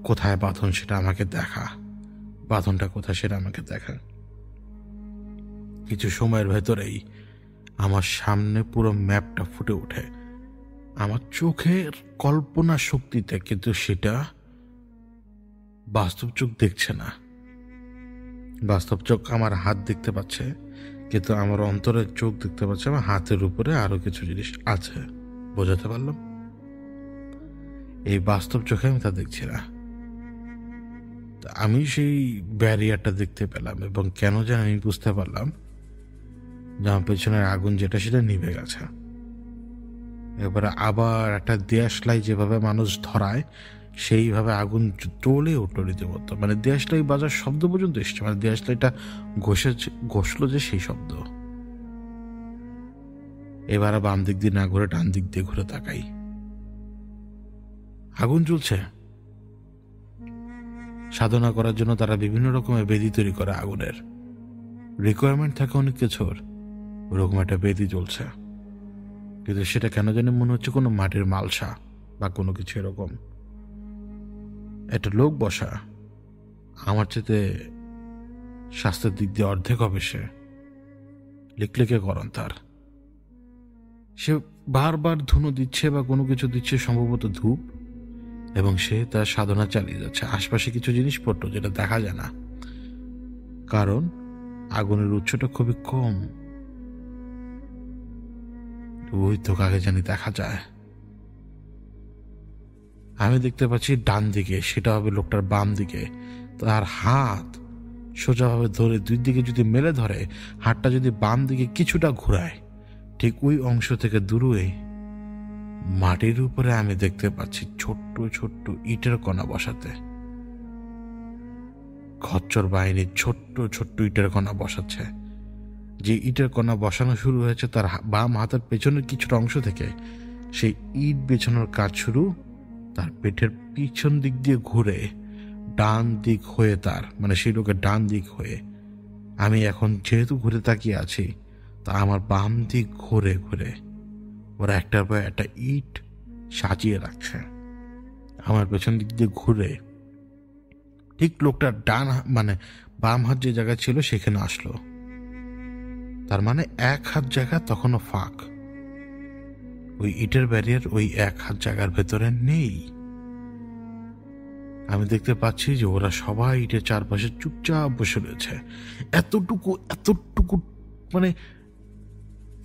কোথায় বাঁধন সেটা আমাকে দেখা, বাঁধনটা কোথায় সেটা আমাকে দেখা। কিছু সময়ের ভেতরেই আমার সামনে পুরো ম্যাপটা ফুটে ওঠে আমার চোখের কল্পনা শক্তিতে, কিন্তু সেটা বাস্তব চোখ দেখছে না। বাস্তব চোখ আমার হাত দেখতে পাচ্ছে, কিন্তু আমার অন্তরের চোখ দেখতে পাচ্ছে আমার হাতের উপরে আরো কিছু জিনিস আছে। বোঝাতে পারলাম? এই বাস্তব চোখে আমি তা দেখছি না। আমি সেই ব্যারিয়ারটা দেখতে পেলাম এবং কেন যেন আমি বুঝতে পারলাম যে আমার পেছনের আগুন যেটা সেটা নিভে গেছে। এবারে আবার একটা দেশলাই যেভাবে মানুষ ধরায় সেইভাবে আগুন জ্বলে উঠলো রীতিমতো, মানে দেশলাই বাজার শব্দ পর্যন্ত এসছে, মানে দেশলাইটা ঘষলো যে সেই শব্দ। এবার বাম দিক দিয়ে না ঘুরে ডান দিক দিয়ে ঘুরে তাকাই, আগুন জ্বলছে। সাধনা করার জন্য তারা বিভিন্ন রকমের বেদি তৈরি করে, আগুনের রিকোয়ারমেন্ট থাকে অনেক কিছুর, ওরকম একটা বেদি জ্বলছে, কিন্তু সেটা কেন জানি মনে হচ্ছে কোনো মাটির মালসা বা কোনো কিছু এরকম। একটা লোক বসা, আমার চেতে স্বাস্থ্যের দিক দিয়ে অর্ধেক হবে সে, লিকলিকে করন তার। সে বারবার ধুনো দিচ্ছে বা কোনো কিছু দিচ্ছে, সম্ভবত ধূপ, এবং সে তার সাধনা চালিয়ে যাচ্ছে। আশপাশে কিছু জিনিসপত্র যেটা দেখা যায় না, কারণ আগুনের উৎসটা খুবই কম। ওই তো কাকে জানি দেখা যায়। আমি দেখতে পাচ্ছি ডান দিকে, সেটা হবে লোকটার বাম দিকে। তার হাত সোজাভাবে ধরে দুই দিকে যদি মেলে ধরে, হাতটা যদি বাম দিকে কিছুটা ঘোরায়, ঠিক ওই অংশ থেকে দূরে মাটির উপরে আমি দেখতে পাচ্ছি ছোট্ট ছোট্ট ইটের কণা বসাতে। খচ্চর বাহিনী ছোট্ট ছোট্ট ইটের কণা বসাচ্ছে। যে ইটের কণা বসানো শুরু হয়েছে তার বাম হাতের পেছনের কিছুটা অংশ থেকে, সেই ইট বেছানোর কাজ শুরু তার পেটের পিছন দিক দিয়ে ঘুরে ডান দিক হয়ে, তার মানে সেই লোকের ডান দিক হয়ে। আমি এখন যেহেতু ঘুরে তাকিয়ে আছি, তা আমার বাম দিক ঘুরে ঘুরে ওরা একটার পর একটা ইট সাজিয়ে রাখছে। আমার পেছন দিক দিয়ে ঘুরে ঠিক লোকটার ডান মানে বাম হাত যে জায়গা ছিল সেখানে আসলো। তার মানে এক হাত জায়গা তখনও ফাঁক। ওই ইটের ব্যারিয়ার ওই 1 হাত জায়গার ভেতরে নেই। আমি দেখতে পাচ্ছি যে ওরা সবাই ইটের চারপাশে চুপচাপ বসে রয়েছে। এতটুকু মানে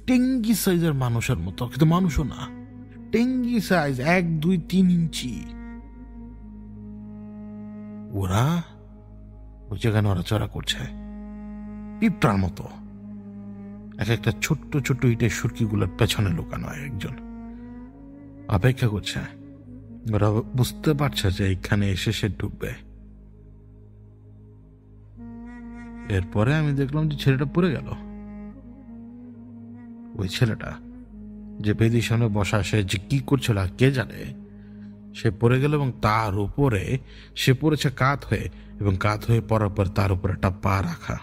টেঙ্গি সাইজের মানুষের মতো, কিন্তু মানুষও না, টেঙ্গি সাইজ, 1, 2, 3 ইঞ্চি। ওরা ওই জায়গায় নড়াচড়া করছে পিঁপড়ার মতো। এক একটা ছোট্ট ছোট্ট ইটের সুরকিগুলোর পেছনে লুকানো একজন অপেক্ষা করছে। ওরা বুঝতে পারছে যে এখানে এসে সে ঢুকবে। এরপরে আমি দেখলাম যে ছেলেটা পড়ে গেল। ওই ছেলেটা যে বেদির সামনে বসা, সে যে কি করছিল কে জানে, সে পড়ে গেল এবং তার উপরে সে পড়েছে কাত হয়ে, এবং কাত হয়ে পড়ার পর তার উপর একটা পা রাখা।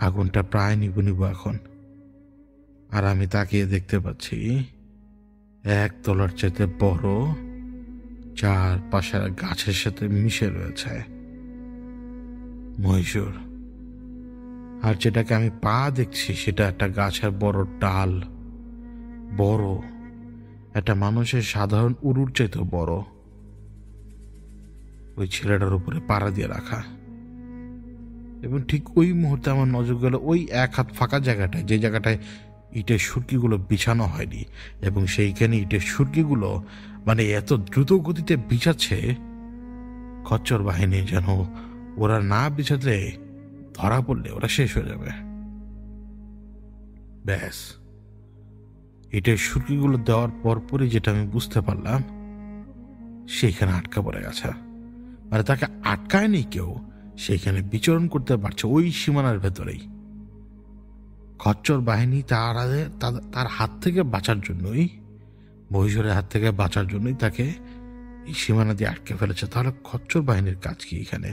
আগুনটা প্রায় নিবু এখন, আর আমি তাকিয়ে দেখতে পাচ্ছি 1 তলার চাইতে বড়, চারপাশের গাছের সাথে মিশে রয়েছে মহীশূর। আর যেটাকে আমি পা দেখছি সেটা একটা গাছের বড় ডাল, বড় একটা মানুষের সাধারণ উরুর চাইতেও বড়। ওই ছেলেটার উপরে পাড়া দিয়ে রাখা। এবং ঠিক ওই মুহূর্তে আমার নজর গেল ওই 1 হাত ফাঁকা জায়গাটায়, যে জায়গাটায় ইটের সুরকিগুলো বিছানো হয়নি, এবং সেইখানে ইটের সুরকিগুলো মানে এত দ্রুত গতিতে বিছাচ্ছে, খচ্চর বাহিনী যেন ওরা না বিছাতে ধরা পড়লে ওরা শেষ হয়ে যাবে। ব্যাস, ইটের সুরকিগুলো দেওয়ার পরপরই যেটা আমি বুঝতে পারলাম, সেইখানে আটকা পড়ে গেছে। মানে তাকে আটকায়নি কেউ, সেইখানে বিচরণ করতে পারছে ওই সীমানার ভেতরেই। খচ্চর বাহিনী তার হাত থেকে বাঁচার জন্যই, মহীশূরের হাত থেকে বাঁচার জন্যই তাকে এই সীমানা দিয়ে আটকে ফেলেছে। তাহলে খচ্চর বাহিনীর কাজ কি এখানে?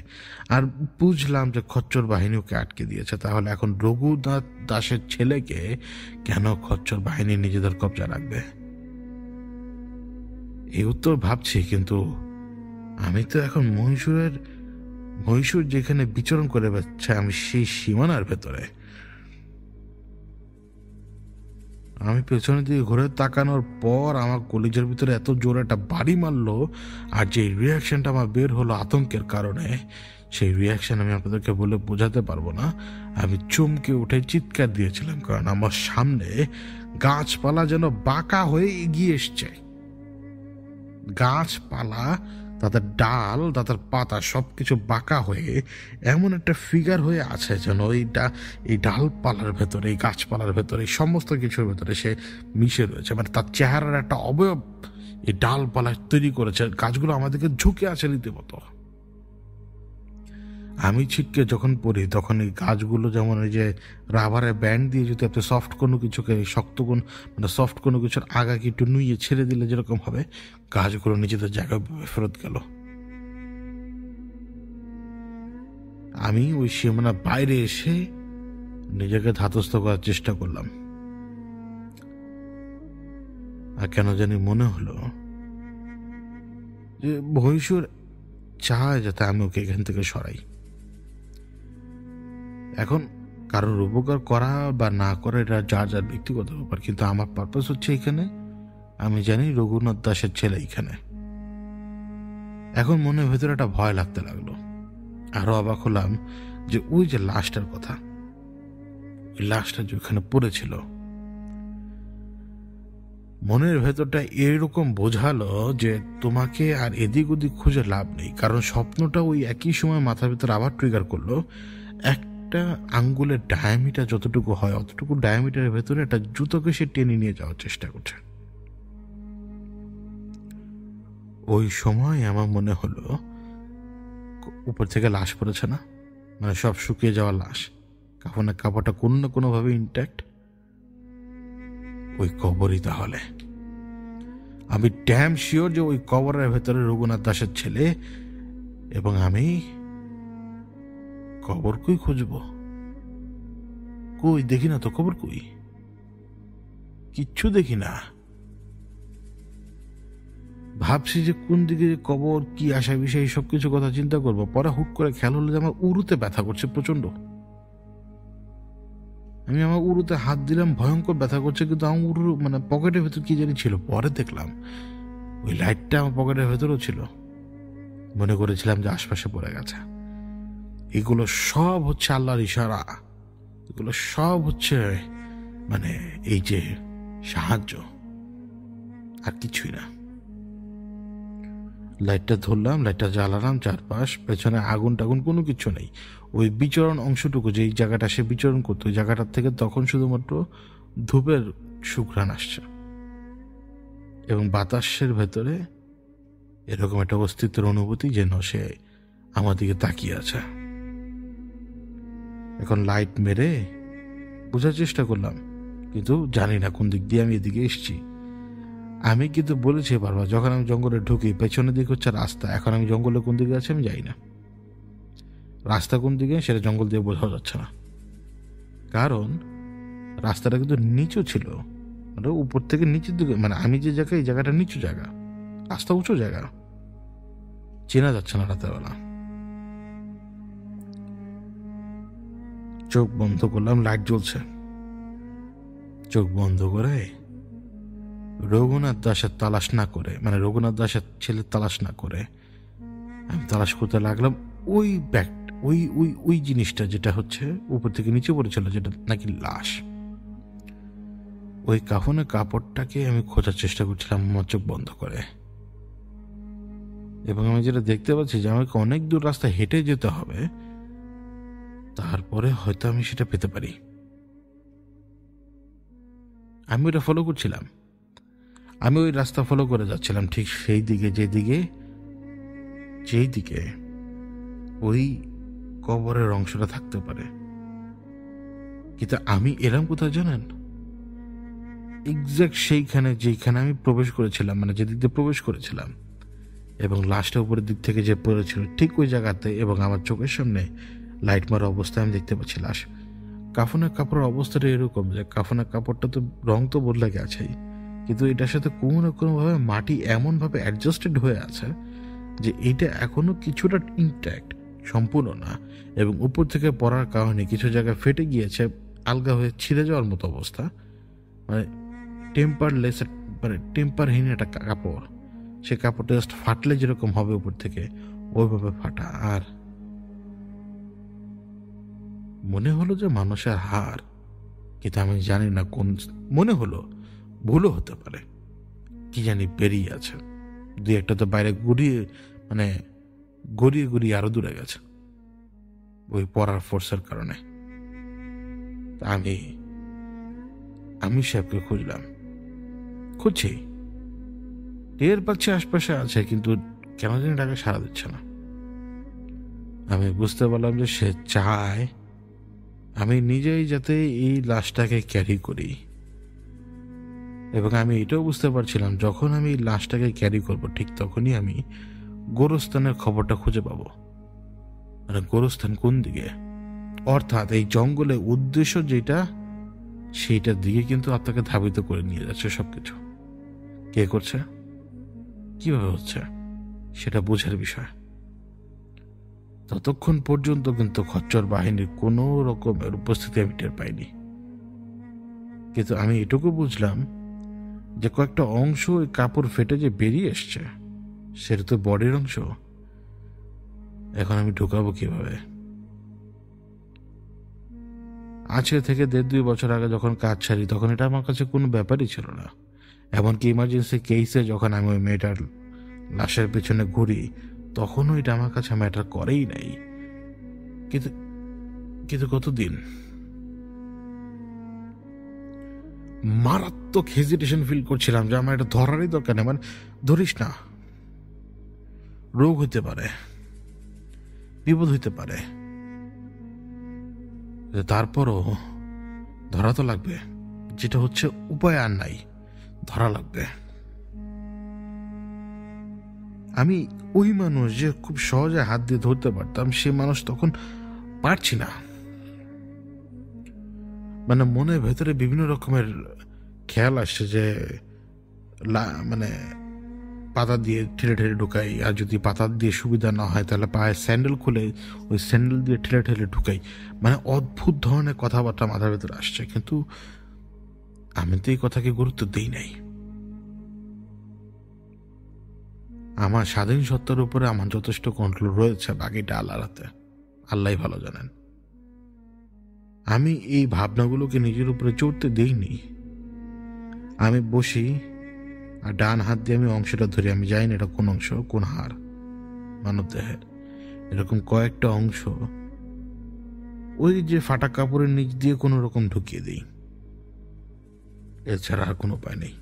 আর বুঝলাম যে খচ্চর বাহিনী ওকে আটকে দিয়েছে। তাহলে এখন রঘুনাথ দাসের ছেলেকে কেন খচ্চর বাহিনী নিজেদের কবজা রাখবে? এই উত্তর ভাবছি, কিন্তু আমি তো এখন মহীশূর যেখানে বিচরণ করে বেড়াচ্ছে, আমি সেই সীমানার ভেতরে। আমি পেছনের দিকে ঘুরে তাকানোর পর আমার কলিজার ভিতরে এত জোরে একটা বাড়ি মারলো, আর যে রিয়াকশনটা আমার বের হলো আতঙ্কের কারণে, সেই রিয়াকশন আমি আপনাদেরকে বলে বোঝাতে পারবো না। আমি চমকে উঠে চিৎকার দিয়েছিলাম, কারণ আমার সামনে গাছপালা যেন বাঁকা হয়ে এগিয়ে এসছে। গাছপালা, তাদের ডাল, তাদের পাতা সবকিছু বাঁকা হয়ে এমন একটা ফিগার হয়ে আছে যেন এই ডালপালার ভেতরে, এই গাছপালার ভেতরে, এই সমস্ত কিছুর ভেতরে সে মিশে রয়েছে। মানে তার চেহারার একটা অবয়ব এই ডালপালা তৈরি করেছে। গাছগুলো আমাদেরকে ঝুঁকে আছে রীতিমতো। আমি ছিটকে যখন পড়ি তখন এই গাছগুলো যেমন ওই যে রাবারের ব্যান্ড দিয়ে যদি আপনি সফট কোনো কিছুকে সফট কোনো কিছুর আগাকে একটু নুইয়ে ছেড়ে দিলে যেরকম হবে, গাছগুলো নিজেদের জায়গায় ফেরত গেল। আমি ওই সীমানার বাইরে এসে নিজেকে ধাতস্থ করার চেষ্টা করলাম। আর কেন জানি মনে হলো যে মহীশূর চায় যাতে আমি ওকে এখান থেকে সরাই। এখন কারোর উপকার করা বা না করা এটা যার যার ব্যক্তিগত ব্যাপার, কিন্তু আমার পারপাস হচ্ছে এখানে আমি জানি রঘুনাথ দাসের ছেলে এখানে। এখন মনের ভেতরে একটা ভয় লাগতে লাগলো। আরো অবাক হলাম যে ওই যে লাশটার কথা, ওই লাশটা যে ওখানে পড়েছিল, মনের ভেতরটা এরকম বোঝালো যে তোমাকে আর এদিক ওদিক খুঁজে লাভ নেই, কারণ স্বপ্নটা ওই একই সময় মাথার ভেতর আবার ট্রিগার করলো। একটা আঙ্গুলের ডায়ামিটার যতটুকু হয় অতটুকু ডায়ামিটারের ভেতরে একটা জুতোকে সে টেনে নিয়ে যাওয়ার চেষ্টা করছে। ওই সময় আমার মনে হলো উপর থেকে লাশ পড়েছে না, মানে সব শুকিয়ে যাওয়া লাশ, কাফনের কাপড়টা কোনো না কোনো ভাবে ইনট্যাক্ট, ওই কবরই তাহলে। আমি ড্যাম শিওর যে ওই কবরের ভেতরে রঘুনাথ দাসের ছেলে, এবং আমি কবর কই খুঁজব? কই দেখি না তো কবর, কই কিচ্ছু দেখি না। ভাবছি যে কোন দিকে কবর, কি আসা বিষয়, এই সবকিছু কথা চিন্তা করবো। পরে হুট করে খেয়াল হলো যে আমার উরুতে ব্যথা করছে প্রচন্ড। আমি আমার উড়ুতে হাত দিলাম, ভয়ঙ্কর ব্যথা করছে, কিন্তু আমার উড়ু মানে পকেটের ভেতর কি জানি ছিল। পরে দেখলাম ওই লাইটটা আমার পকেটের ভেতরেও ছিল। মনে করেছিলাম যে আশপাশে পড়ে গেছে। এগুলো সব হচ্ছে আল্লাহর ইশারা, এগুলো সব হচ্ছে মানে এই যে সাহায্য, আর কিছুই না। লাইটটা ধরলাম, লাইটটা জ্বালালাম, চারপাশ পেছনে আগুন টাগুন কোনো কিছু নেই। ওই বিচরণ অংশটুকু, যে জায়গাটা সে বিচরণ করতো, ওই জায়গাটার থেকে তখন শুধুমাত্র ধূপের সুঘ্রাণ আসছে, এবং বাতাসের ভেতরে এরকম একটা অস্তিত্বের অনুভূতি যেন সে আমার দিকে তাকিয়ে আছে। এখন লাইট মেরে বোঝার চেষ্টা করলাম, কিন্তু জানি না কোন দিক দিয়ে আমি এদিকে এসছি। আমি কিন্তু বলেছি বারবার, যখন আমি জঙ্গলে ঢুকি পেছনের দিক হচ্ছে রাস্তা। এখন আমি জঙ্গলে কোন দিকে আছি আমি জানি না, রাস্তা কোন দিকে সেটা জঙ্গল দিয়ে বোঝা যাচ্ছে না, কারণ রাস্তাটা কিন্তু নিচু ছিল, মানে উপর থেকে নিচের দিকে, মানে আমি যে জায়গায়, এই জায়গাটা নিচু জায়গা, রাস্তা উঁচু জায়গা, চেনা যাচ্ছে না রাতের বেলা। চোখ বন্ধ করলাম, লাইট জ্বলছে। চোখ বন্ধ করে রঘুনাথ দাসের তালাশ না করে, মানে রঘুনাথ দাসের ছেলের তালাশ না করে আমি তালাশ করতে লাগলাম ওই ব্যাগ, ওই ওই ওই জিনিসটা যেটা হচ্ছে উপর থেকে নিচে পড়েছিল, যেটা নাকি লাশ। ওই কাফনের কাপড়টাকে আমি খোঁজার চেষ্টা করছিলাম আমার চোখ বন্ধ করে, এবং আমি যেটা দেখতে পাচ্ছি যে আমাকে অনেক দূর রাস্তা হেঁটে যেতে হবে, তারপরে হয়তো আমি সেটা পেতে পারি। আমি ওটা ফলো করছিলাম, আমি ওই রাস্তা ফলো করে যাচ্ছিলাম ঠিক সেই দিকে যেই দিকে ওই কবরের অংশটা থাকতে পারে। কিন্তু আমি এলাম কোথায় জানেন? এক্সাক্ট সেইখানে যেখানে আমি প্রবেশ করেছিলাম, মানে যেদিক দিয়ে প্রবেশ করেছিলাম, এবং লাশটা উপরের দিক থেকে যে পড়েছিল ঠিক ওই জায়গাতে, এবং আমার চোখের সামনে লাইট মারা অবস্থায় আমি দেখতে পাচ্ছি লাশ। কাফনের কাপড়ের অবস্থাটা এরকম যে কাফনের কাপড়টা তো রং তো বদলে গেছেই, কিন্তু এটার সাথে কোনো না কোনোভাবে মাটি এমনভাবে অ্যাডজাস্টেড হয়ে আছে যে এইটা এখনো কিছুটা ইনট্যাক্ট, সম্পূর্ণ না, এবং উপর থেকে পড়ার কারণে কিছু জায়গায় ফেটে গিয়েছে, আলগা হয়ে ছিঁড়ে যাওয়ার মতো অবস্থা, মানে টেম্পারলেস, মানে টেম্পারহীন একটা কাপড়। সে কাপড়টা জাস্ট ফাটলে যেরকম হবে উপর থেকে, ওইভাবে ফাটা। আর মনে হলো যে মানুষের হাড়, কিন্তু আমি জানি না কোন, মনে হলো, ভুলও হতে পারে, কি জানি বেরিয়ে আছে। দুই একটা তো বাইরে গড়িয়ে, মানে গড়িয়ে গড়িয়ে আরো দূরে গেছে ওই পড়ার ফোর্সের কারণে। আমি সাহেবকে খুঁজছি, টের পাচ্ছি আশপাশে আছে, কিন্তু কেন জানি টাকা সাড়া দিচ্ছে না। আমি বুঝতে পারলাম যে সে চায় আমি নিজেই যাতে এই লাশটাকে ক্যারি করি, এবং আমি এটাও বুঝতে পারছিলাম যখন আমি এই লাশটাকে ক্যারি করব ঠিক তখনই আমি গোরস্থানের খবরটা খুঁজে পাবো। মানে গোরস্থান কোন দিকে, অর্থাৎ এই জঙ্গলে উদ্দেশ্য যেটা, সেইটার দিকে কিন্তু আত্মাকে ধাবিত করে নিয়ে যাচ্ছে সবকিছু। কে করছে, কিভাবে হচ্ছে, সেটা বোঝার বিষয়। ততক্ষণ পর্যন্ত কিন্তু খচ্চর বাহিনীর কোনো রকমের উপস্থিতি আমি টের পাইনি, কিন্তু আমি এটুকু বুঝলাম যে কয়েকটা অংশ ওই কাপড় ফেটে যে বেরিয়ে এসছে, সেটা তো বডির অংশ। এখন আমি ঢুকাবো কিভাবে? আজকে থেকে 1.5-2 বছর আগে যখন কাজ ছাড়ি, তখন এটা আমার কাছে কোনো ব্যাপারই ছিল না। এমনকি ইমার্জেন্সি কেসে যখন আমি ওই মেয়েটার লাশের পেছনে ঘুরি, তখনও এটা আমার কাছে ম্যাটার করেই নাই। কিন্তু কতদিন মারাত্মক হেজিটেশন ফিল করছিলাম যে আমার এটা ধরারই দরকার নেই, মানে ধরিস না, রোগ হইতে পারে, বিপদ হইতে পারে, তারপরও ধরা তো লাগবে। যেটা হচ্ছে উপায় আর নাই, ধরা লাগবে। আমি ওই মানুষ যে খুব সহজে হাত দিয়ে ধরতে পারতাম, সে মানুষ তখন পারছি না। মানে মনের ভেতরে বিভিন্ন রকমের খেয়াল আসছে যে মানে পাতা দিয়ে ঠেলে ঠেলে ঢুকাই, আর যদি পাতা দিয়ে সুবিধা না হয় তাহলে পায়ে স্যান্ডেল খুলে ওই স্যান্ডেল দিয়ে ঠেলে ঠেলে ঢুকাই। মানে অদ্ভুত ধরনের কথাবার্তা মাথার ভেতরে আসছে, কিন্তু আমি তো এই কথাকে গুরুত্ব দিই নাই। আমার স্বাধীন সত্তার উপরে আমার যথেষ্ট কন্ট্রোল রয়েছে, বাকিটা আল্লাহর হাতে, আল্লাহ ভালো জানেন। আমি এই ভাবনাগুলোকে নিজের উপরে চড়তে দিইনি। আমি বসি আর ডান হাত দিয়ে আমি অংশটা ধরি, আমি জানি না এটা কোন অংশ, কোন হাড় মানব দেহের, এরকম কয়েকটা অংশ ওই যে ফাটা কাপড়ের নিচ দিয়ে কোনো রকম ঢুকিয়ে দিই, এছাড়া আর কোনো উপায় নেই।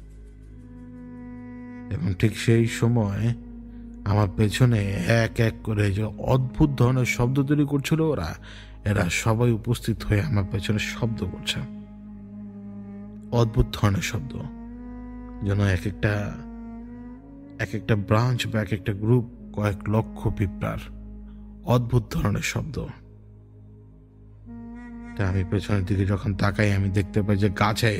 এবং ঠিক সেই সময় আমার পেছনে এক এক করে যে অদ্ভুত ধরনের শব্দ তৈরি করছিল এরা সবাই উপস্থিত হয়ে আমার পেছনে শব্দ করছে, অদ্ভুত ধরনের শব্দ, যেন এক একটা ব্রাঞ্চ বা এক একটা গ্রুপ, কয়েক লক্ষ পিঁপড়ার অদ্ভুত ধরনের শব্দ। তা আমি পেছনের দিকে যখন তাকাই, আমি দেখতে পাই যে গাছে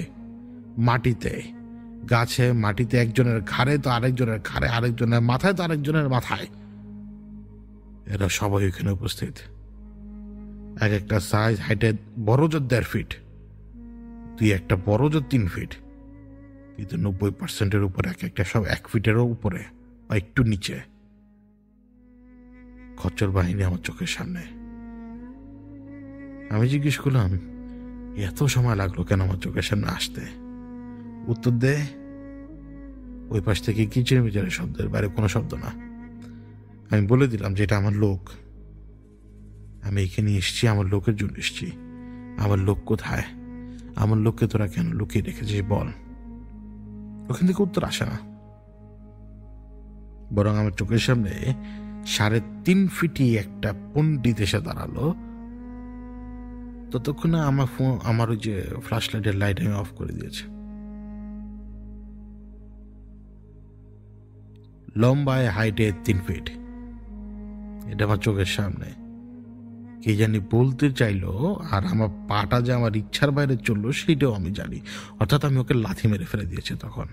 মাটিতে একজনের ঘাড়ে তো আরেকজনের ঘাড়ে, আরেকজনের মাথায় তো আরেকজনের মাথায়, এরা সবাই এখানে উপস্থিত। এক একটা সাইজ, হাইটে বড় জোর 1.5 ফিট, তুই একটা বড় জোর 3 ফিট, কিন্তু 90% উপরে এক একটা সব 1 ফিটেরও উপরে বা একটু নিচে। খচ্চর বাহিনী আমার চোখের সামনে। আমি জিজ্ঞেস করলাম, এত সময় লাগলো কেন আমার চোখের সামনে আসতে? উত্তর দে, ওই পাশ থেকে কিচেন বিচারের শব্দের বাইরে কোনো শব্দ না। আমি বলে দিলাম যে এটা আমার লোক, আমি এখানে এসছি আমার লোকের জন্য এসছি। আমার লোক কোথায়? আমার লোককে তোরা কেন লুকিয়ে রেখেছিস বল? ওখান থেকে উত্তর আসে না, বরং আমার চোখের সামনে 3.5 ফিটি একটা পণ্ডিত এসে দাঁড়ালো। ততক্ষণে আমার ওই যে ফ্ল্যাশ লাইটের লাইট আমি অফ করে দিয়েছি। লম্বায় হাইটে 3 ফিট, এটা আমার চোখের সামনে। কে জানি বলতে চাইলো, আর আমার পাটা যে আমার ইচ্ছার বাইরে চললো সেটাও আমি জানি। অর্থাৎ আমি ওকে লাথি মেরে ফেলে দিয়েছি। তখন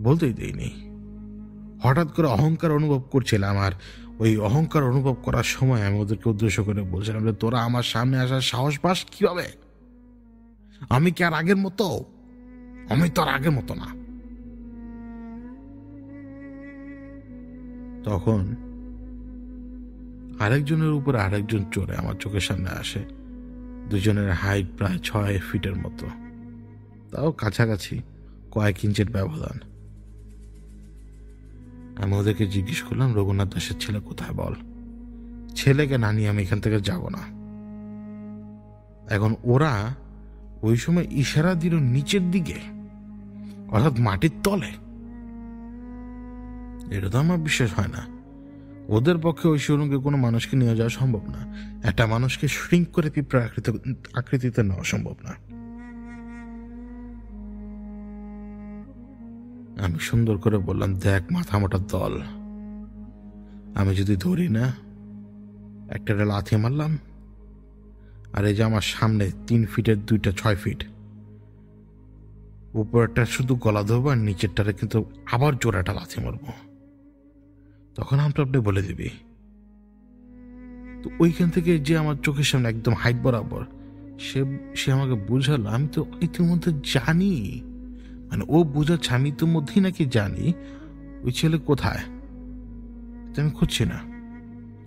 বলতেই দেইনি, হঠাৎ করে অহংকার অনুভব করছিলাম। আর ওই অহংকার অনুভব করার সময় আমি ওদেরকে উদ্দেশ্য করে বলছিলাম যে তোরা আমার সামনে আসার সাহস পাস কিভাবে? আমি কি আর আগের মতো? আমি তো আর আগের মতো না। তখন আরেকজনের উপরে আরেকজন চড়ে আমার চোখের সামনে আসে। দুজনের হাইট প্রায় 6 ফিটের মতো, তাও কাছাকাছি কয়েক ইঞ্চের ব্যবধান। আমি ওদেরকে জিজ্ঞেস করলাম, রঘুনাথ দাসের ছেলে কোথায় বল? ছেলেকে না নিয়ে আমি এখান থেকে যাব না। এখন ওরা ওই সময় ইশারা দিল নিচের দিকে, অর্থাৎ মাটির তলে। এটা তো আমার বিশ্বাস হয় না। ওদের পক্ষে ওই সুরঙ্গে কোনো মানুষকে নিয়ে যাওয়া সম্ভব না। একটা মানুষকে শ্রিঙ্ক করে পিঁপড়া আকৃতিতে নেওয়া সম্ভব না। আমি সুন্দর করে বললাম, দেখ মাথা মোটা দল, আমি যদি ধরি না, একটা লাথি মারলাম, আর এই যে আমার সামনে 3 ফিটের 2টা 6 ফিট, উপরেরটা শুধু গলা ধরবো আর নিচেরটারে কিন্তু আবার জোড়াটা লাথি মারবো। তখন আপনি বলে দিবি। তো ওইখান থেকে যে আমার চোখের সামনে একদম হাইট বরাবর সে আমাকে বুঝালো, আমি তো ইতিমধ্যে জানি, মানে ও বুঝাচ্ছে আমি ইতিমধ্যেই নাকি জানি ওই ছেলে কোথায়, আমি খুঁজছি না।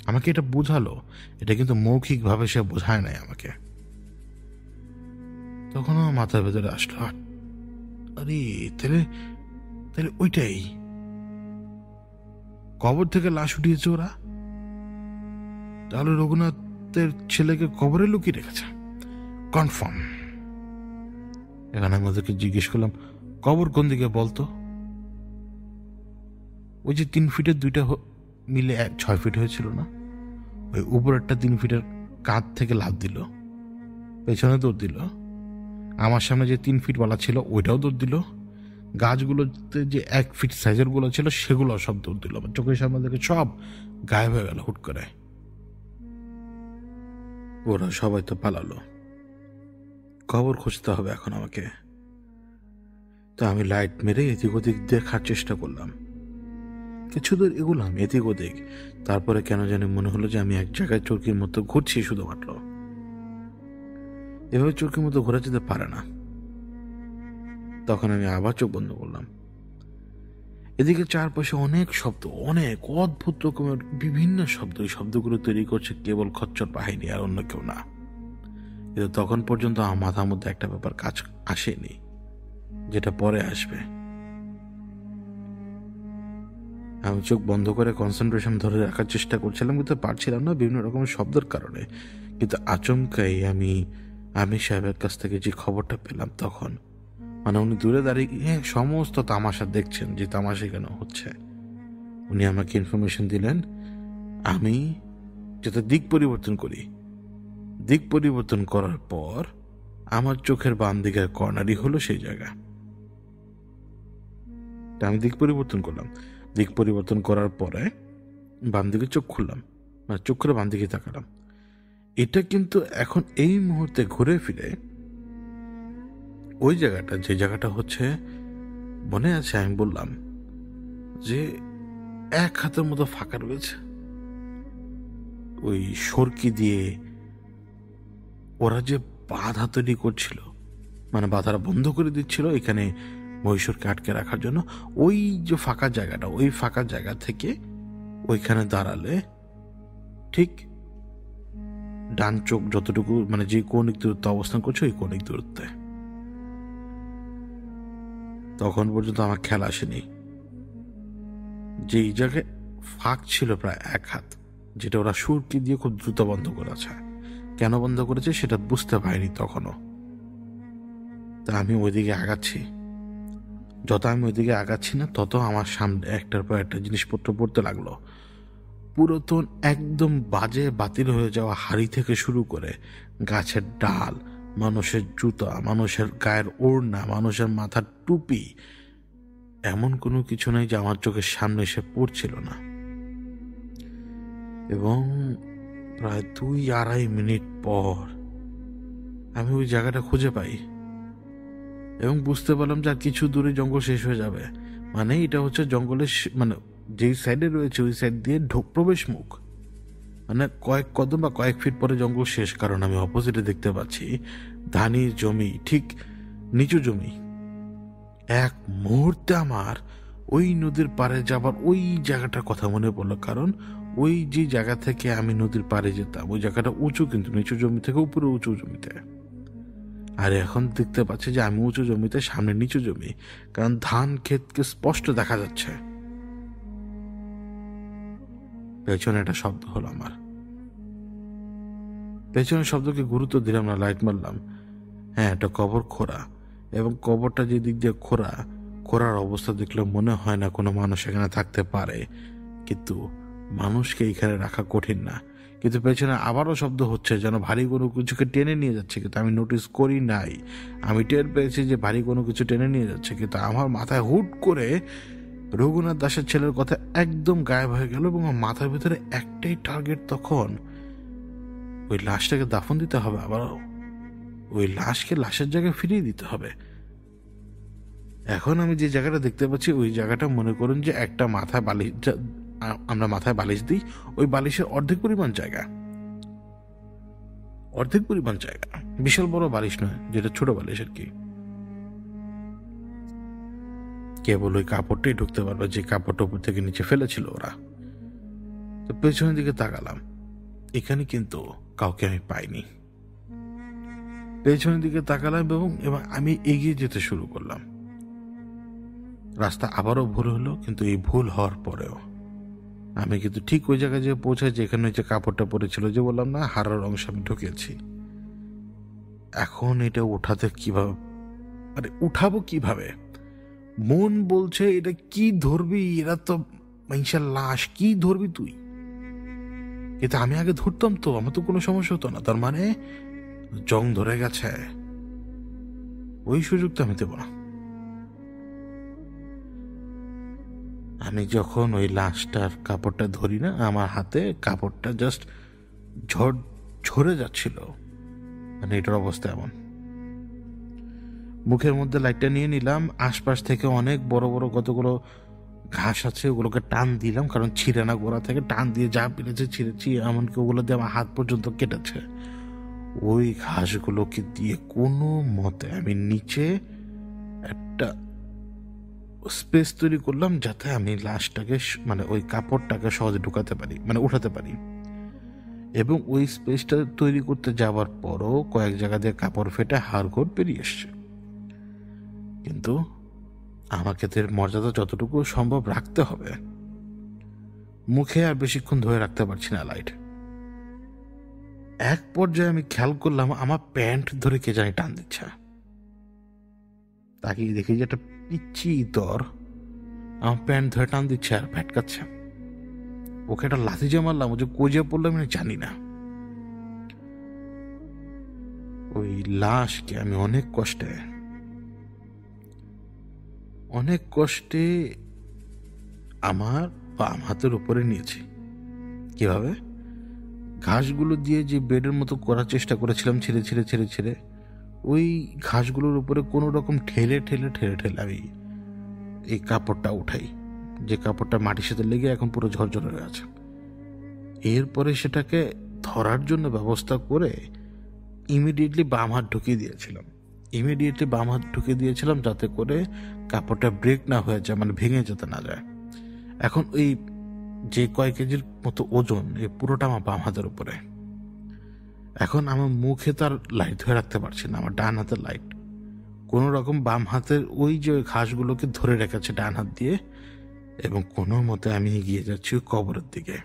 আমাকে এটা বুঝালো, এটা কিন্তু মৌখিক ভাবে সে বোঝায় নাই আমাকে। তখন আমার মাথার ভেতরে আসলো, আরে তাহলে ওইটাই কবর থেকে লাশ উঠিয়েছে ওরা। তাহলে রঘুনাথের ছেলেকে কবরে লুকিয়ে রেখেছে, কনফার্ম। এখানে আমি ওদেরকে জিজ্ঞেস করলাম, কবর কোন দিকে বলতো? ওই যে 3 ফিটের 2টা মিলে 6 ফিট হয়েছিল না, ওই উপরেরটা 3 ফিটের কাঁধ থেকে লাফ দিল, পেছনে দৌড় দিল। আমার সামনে যে 3 ফিট ওয়ালা ছিল ওইটাও দৌড় দিল। গাছগুলোতে যে 1 ফিট সাইজের গুলো ছিল সেগুলো সব দৌড় দিল। চোখের সামনে থেকে সব গায়েব হয়ে গেল হুট করে। ওরা সবাই তো পালালো, খবর খুঁজতে হবে এখন আমাকে। তো আমি লাইট মেরে এদিক ওদিক দেখার চেষ্টা করলাম, কিছু দূর এগুলাম এদিক ওদিক, তারপরে কেন জানি মনে হলো যে আমি এক জায়গায় চরকির মতো ঘুরছি শুধুমাত্র। এভাবে চরকির মতো ঘোরা যেতে পারে না। তখন আমি আবার চোখ বন্ধ করলাম। এদিকে চারপাশে অনেক শব্দ, অনেক অদ্ভুত রকমের বিভিন্ন শব্দ। এই শব্দগুলো তৈরি করছে কেবল খচ্চর বাহিনী, আর অন্য কেউ না। কিন্তু তখন পর্যন্ত আমার মাথার মধ্যে একটা ব্যাপার কাজ আসেনি, যেটা পরে আসবে। আমি চোখ বন্ধ করে কনসেন্ট্রেশন ধরে রাখার চেষ্টা করছিলাম, কিন্তু পারছিলাম না বিভিন্ন রকমের শব্দের কারণে। কিন্তু আচমকাই আমি সাহেবের কাছ থেকে যে খবরটা পেলাম তখন, মানে উনি দূরে দাঁড়িয়ে সমস্ত তামাশা দেখছেন, যে তামাশা কেন হচ্ছে। উনি আমাকে ইনফরমেশন দিলেন আমি যাতে দিক পরিবর্তন করি। দিক পরিবর্তন করার পর আমার চোখের বাম দিকের কর্নারই হলো সেই জায়গা। আমি দিক পরিবর্তন করলাম। দিক পরিবর্তন করার পরে বাম দিকে চোখ খুললাম, মানে চোখ খুলে বাম দিকে তাকালাম। এটা কিন্তু এখন এই মুহূর্তে ঘুরে ফিরে ওই জায়গাটা, যে জায়গাটা হচ্ছে মনে আছে আমি বললাম যে এক হাতের মতো ফাঁকা রয়েছে। ওই সরকি দিয়ে ওরা যে বাধা তৈরি করছিল, মানে বাধাটা বন্ধ করে দিচ্ছিল এখানে মহীশূরকে আটকে রাখার জন্য, ওই যে ফাঁকা জায়গাটা, ওই ফাঁকা জায়গা থেকে ওইখানে দাঁড়ালে ঠিক ডান চোখ যতটুকু, মানে যে কৌণিক দূরত্ব অবস্থান করছে ওই কৌণিক দূরত্বে। তখন পর্যন্ত আমার খেয়াল আসেনি যে এই জায়গায় ফাঁক ছিল প্রায় এক হাত, যেটা ওরা সুরকি দিয়ে খুব দ্রুত বন্ধ করেছে। কেন বন্ধ করেছে সেটা বুঝতে পারিনি তখনও। তা আমি ওইদিকে আগাচ্ছি। যত আমি ওইদিকে আগাচ্ছি না, তত আমার সামনে একটার পর একটা জিনিসপত্র পড়তে লাগলো। পুরাতন একদম বাজে বাতিল হয়ে যাওয়া হাড়ি থেকে শুরু করে গাছের ডাল, মানুষের জুতা, মানুষের গায়ের ওড়না, মানুষের মাথার টুপি, এমন কোনো কিছু নাই যে আমার চোখের সামনে এসে পড়ছিল না। এবং প্রায় 2-2.5 মিনিট পর আমি ওই জায়গাটা খুঁজে পাই এবং বুঝতে পারলাম যে আর কিছু দূরে জঙ্গল শেষ হয়ে যাবে। মানে এটা হচ্ছে জঙ্গলের, মানে যেই সাইডে রয়েছে ওই সাইড দিয়ে প্রবেশ মুখ, মানে কয়েক কদম বা কয়েক ফিট পরে জঙ্গল শেষ। কারণ আমি অপোজিটে দেখতে পাচ্ছি ধানের জমি, ঠিক নিচু জমি। এক মুহূর্তে আমার ওই নদীর পাড়ে যাবার ওই জায়গাটার কথা মনে পড়লো, কারণ ওই যে জায়গা থেকে আমি নদীর পাড়ে যেতাম ওই জায়গাটা উঁচু, কিন্তু নিচু জমি থেকে উপরে উঁচু জমিতে। আর এখন দেখতে পাচ্ছি যে আমি উঁচু জমিতে, সামনে নিচু জমি, কারণ ধান ক্ষেতকে স্পষ্ট দেখা যাচ্ছে। পেছনে একটা শব্দ হলো আমার। পেছনের শব্দকে গুরুত্ব দিলাম না, লাইট মারলাম। হ্যাঁ, একটা কবর খোঁড়া, এবং কবরটা যে দিক দিয়ে খোঁড়ার অবস্থা দেখলে মনে হয় না কোনো মানুষ এখানে থাকতে পারে। কিন্তু মানুষকে এখানে রাখা কঠিন না। কিন্তু পেছনে আবারও শব্দ হচ্ছে, যেন ভারী কোনো কিছুকে টেনে নিয়ে যাচ্ছে, কিন্তু আমি নোটিস করি নাই। আমি টের পেয়েছি যে ভারী কোনো কিছু টেনে নিয়ে যাচ্ছে, কিন্তু আমার মাথায় হুট করে রঘুনাথ দাসের ছেলের কথা একদম গায়েব হয়ে গেল, এবং মাথার ভিতরে একটাই টার্গেট তখন, ওই লাশটাকে দাফন দিতে হবে, আবার ওই লাশকে লাশের জায়গায় ফিরিয়ে দিতে হবে। এখন আমি যে জায়গাটা দেখতে পাচ্ছি ওই জায়গাটা মনে করুন যে একটা মাথায় বালিশ, আমরা মাথায় বালিশ দিই, ওই বালিশের অর্ধেক পরিমাণ জায়গা, বিশাল বড় বালিশ নয়, যেটা ছোট বালিশ আর কি। কেবল ওই কাপড়টাই ঢুকতে পারবে, যে কাপড়টা উপর থেকে নিচে ফেলেছিল ওরা। তো পেছনের দিকে তাকালাম, এখানে কিন্তু কাউকে আমি পাইনি। পেছনের দিকে তাকালাম এবং আমি এগিয়ে যেতে শুরু করলাম। রাস্তা আবারও ভুল হলো, কিন্তু এই ভুল হওয়ার পরেও আমি কিন্তু ঠিক ওই জায়গায় যে পৌঁছাই যেখানে যে কাপড়টা পরেছিল, যে বললাম না হাড়ের অংশ আমি ঢুকেছি। এখন এটা উঠাতে কিভাবে, আরে উঠাবো কিভাবে? মন বলছে এটা কি ধরবি, এরা তো মানুষের লাশ, কি ধরবি তুই? কিন্তু আমি আগে ধরতাম তো, আমার তো কোনো সমস্যা হতো না। তার মানে জং ধরে গেছে, ওই সুযোগ তো আমি দেব না। আমি যখন ওই লাশটার কাপড়টা ধরি না, আমার হাতে কাপড়টা জাস্ট ঝরে যাচ্ছিল, মানে এটার অবস্থা এমন। মুখের মধ্যে লাইটটা নিয়ে নিলাম, আশপাশ থেকে অনেক বড় বড় কতগুলো ঘাস আছে ওগুলোকে টান দিলাম, কারণ ছিঁড়ে না, গোড়া থেকে টান দিয়ে যা পেরেছে ছিঁড়েছি, এমনকি ওগুলো দিয়ে আমার হাত পর্যন্ত কেটেছে। ওই ঘাসগুলোকে দিয়ে কোনো মতে আমি নিচে একটা স্পেস তৈরি করলাম, যাতে আমি লাশটাকে মানে ওই কাপড়টাকে সহজে ঢুকাতে পারি, মানে উঠাতে পারি। এবং ওই স্পেসটা তৈরি করতে যাওয়ার পরও কয়েক জায়গা দিয়ে কাপড় ফেটে হাড়গোড় বেরিয়ে এসছে। কিন্তু আমাকে তো মর্যাদা যতটুকু সম্ভব রাখতে হবে। মুখে আর বেশিক্ষণ ধরে রাখতে পারছি না লাইট। এক পর্যায়ে আমি খেয়াল করলাম আমার প্যান্ট ধরে কে জানি টান দিচ্ছে। তাকিয়ে দেখি যে একটা পিচ্ছি ইতর আমার প্যান্ট ধরে টান দিচ্ছে আর ফ্যাটকাচ্ছে। ওকে একটা লাথি যে মারলাম, ও যে কোজে পড়লাম আমি জানি না। ওই লাশকে আমি অনেক কষ্টে আমার বাম হাতের উপরে নিয়েছি। কিভাবে? ঘাসগুলো দিয়ে যে বেডের মতো করার চেষ্টা করেছিলাম ছেড়ে ওই ঘাসগুলোর উপরে কোনো রকম ঠেলে আমি এই কাপড়টা উঠাই, যে কাপড়টা মাটির সাথে লেগে এখন পুরো ঝরঝর হয়ে আছে। এরপরে সেটাকে ধরার জন্য ব্যবস্থা করে ইমিডিয়েটলি বাম হাত ঢুকিয়ে দিয়েছিলাম, যাতে করে কাপড়টা ব্রেক না হয়ে যায়, মানে ভেঙে যেতে না যায়। এখন ওই যে কয়েক কেজির মতো ওজন, এই পুরোটা আমার বাম হাতের উপরে। এখন আমার মুখে তার লাইট ধরে রাখতে পারছি না, আমার ডান হাতের লাইট কোনো রকম বাম হাতের ওই যে ঘাসগুলোকে ধরে রেখেছে ডান হাত দিয়ে, এবং কোনো মতে আমি এগিয়ে যাচ্ছি কবরের দিকে।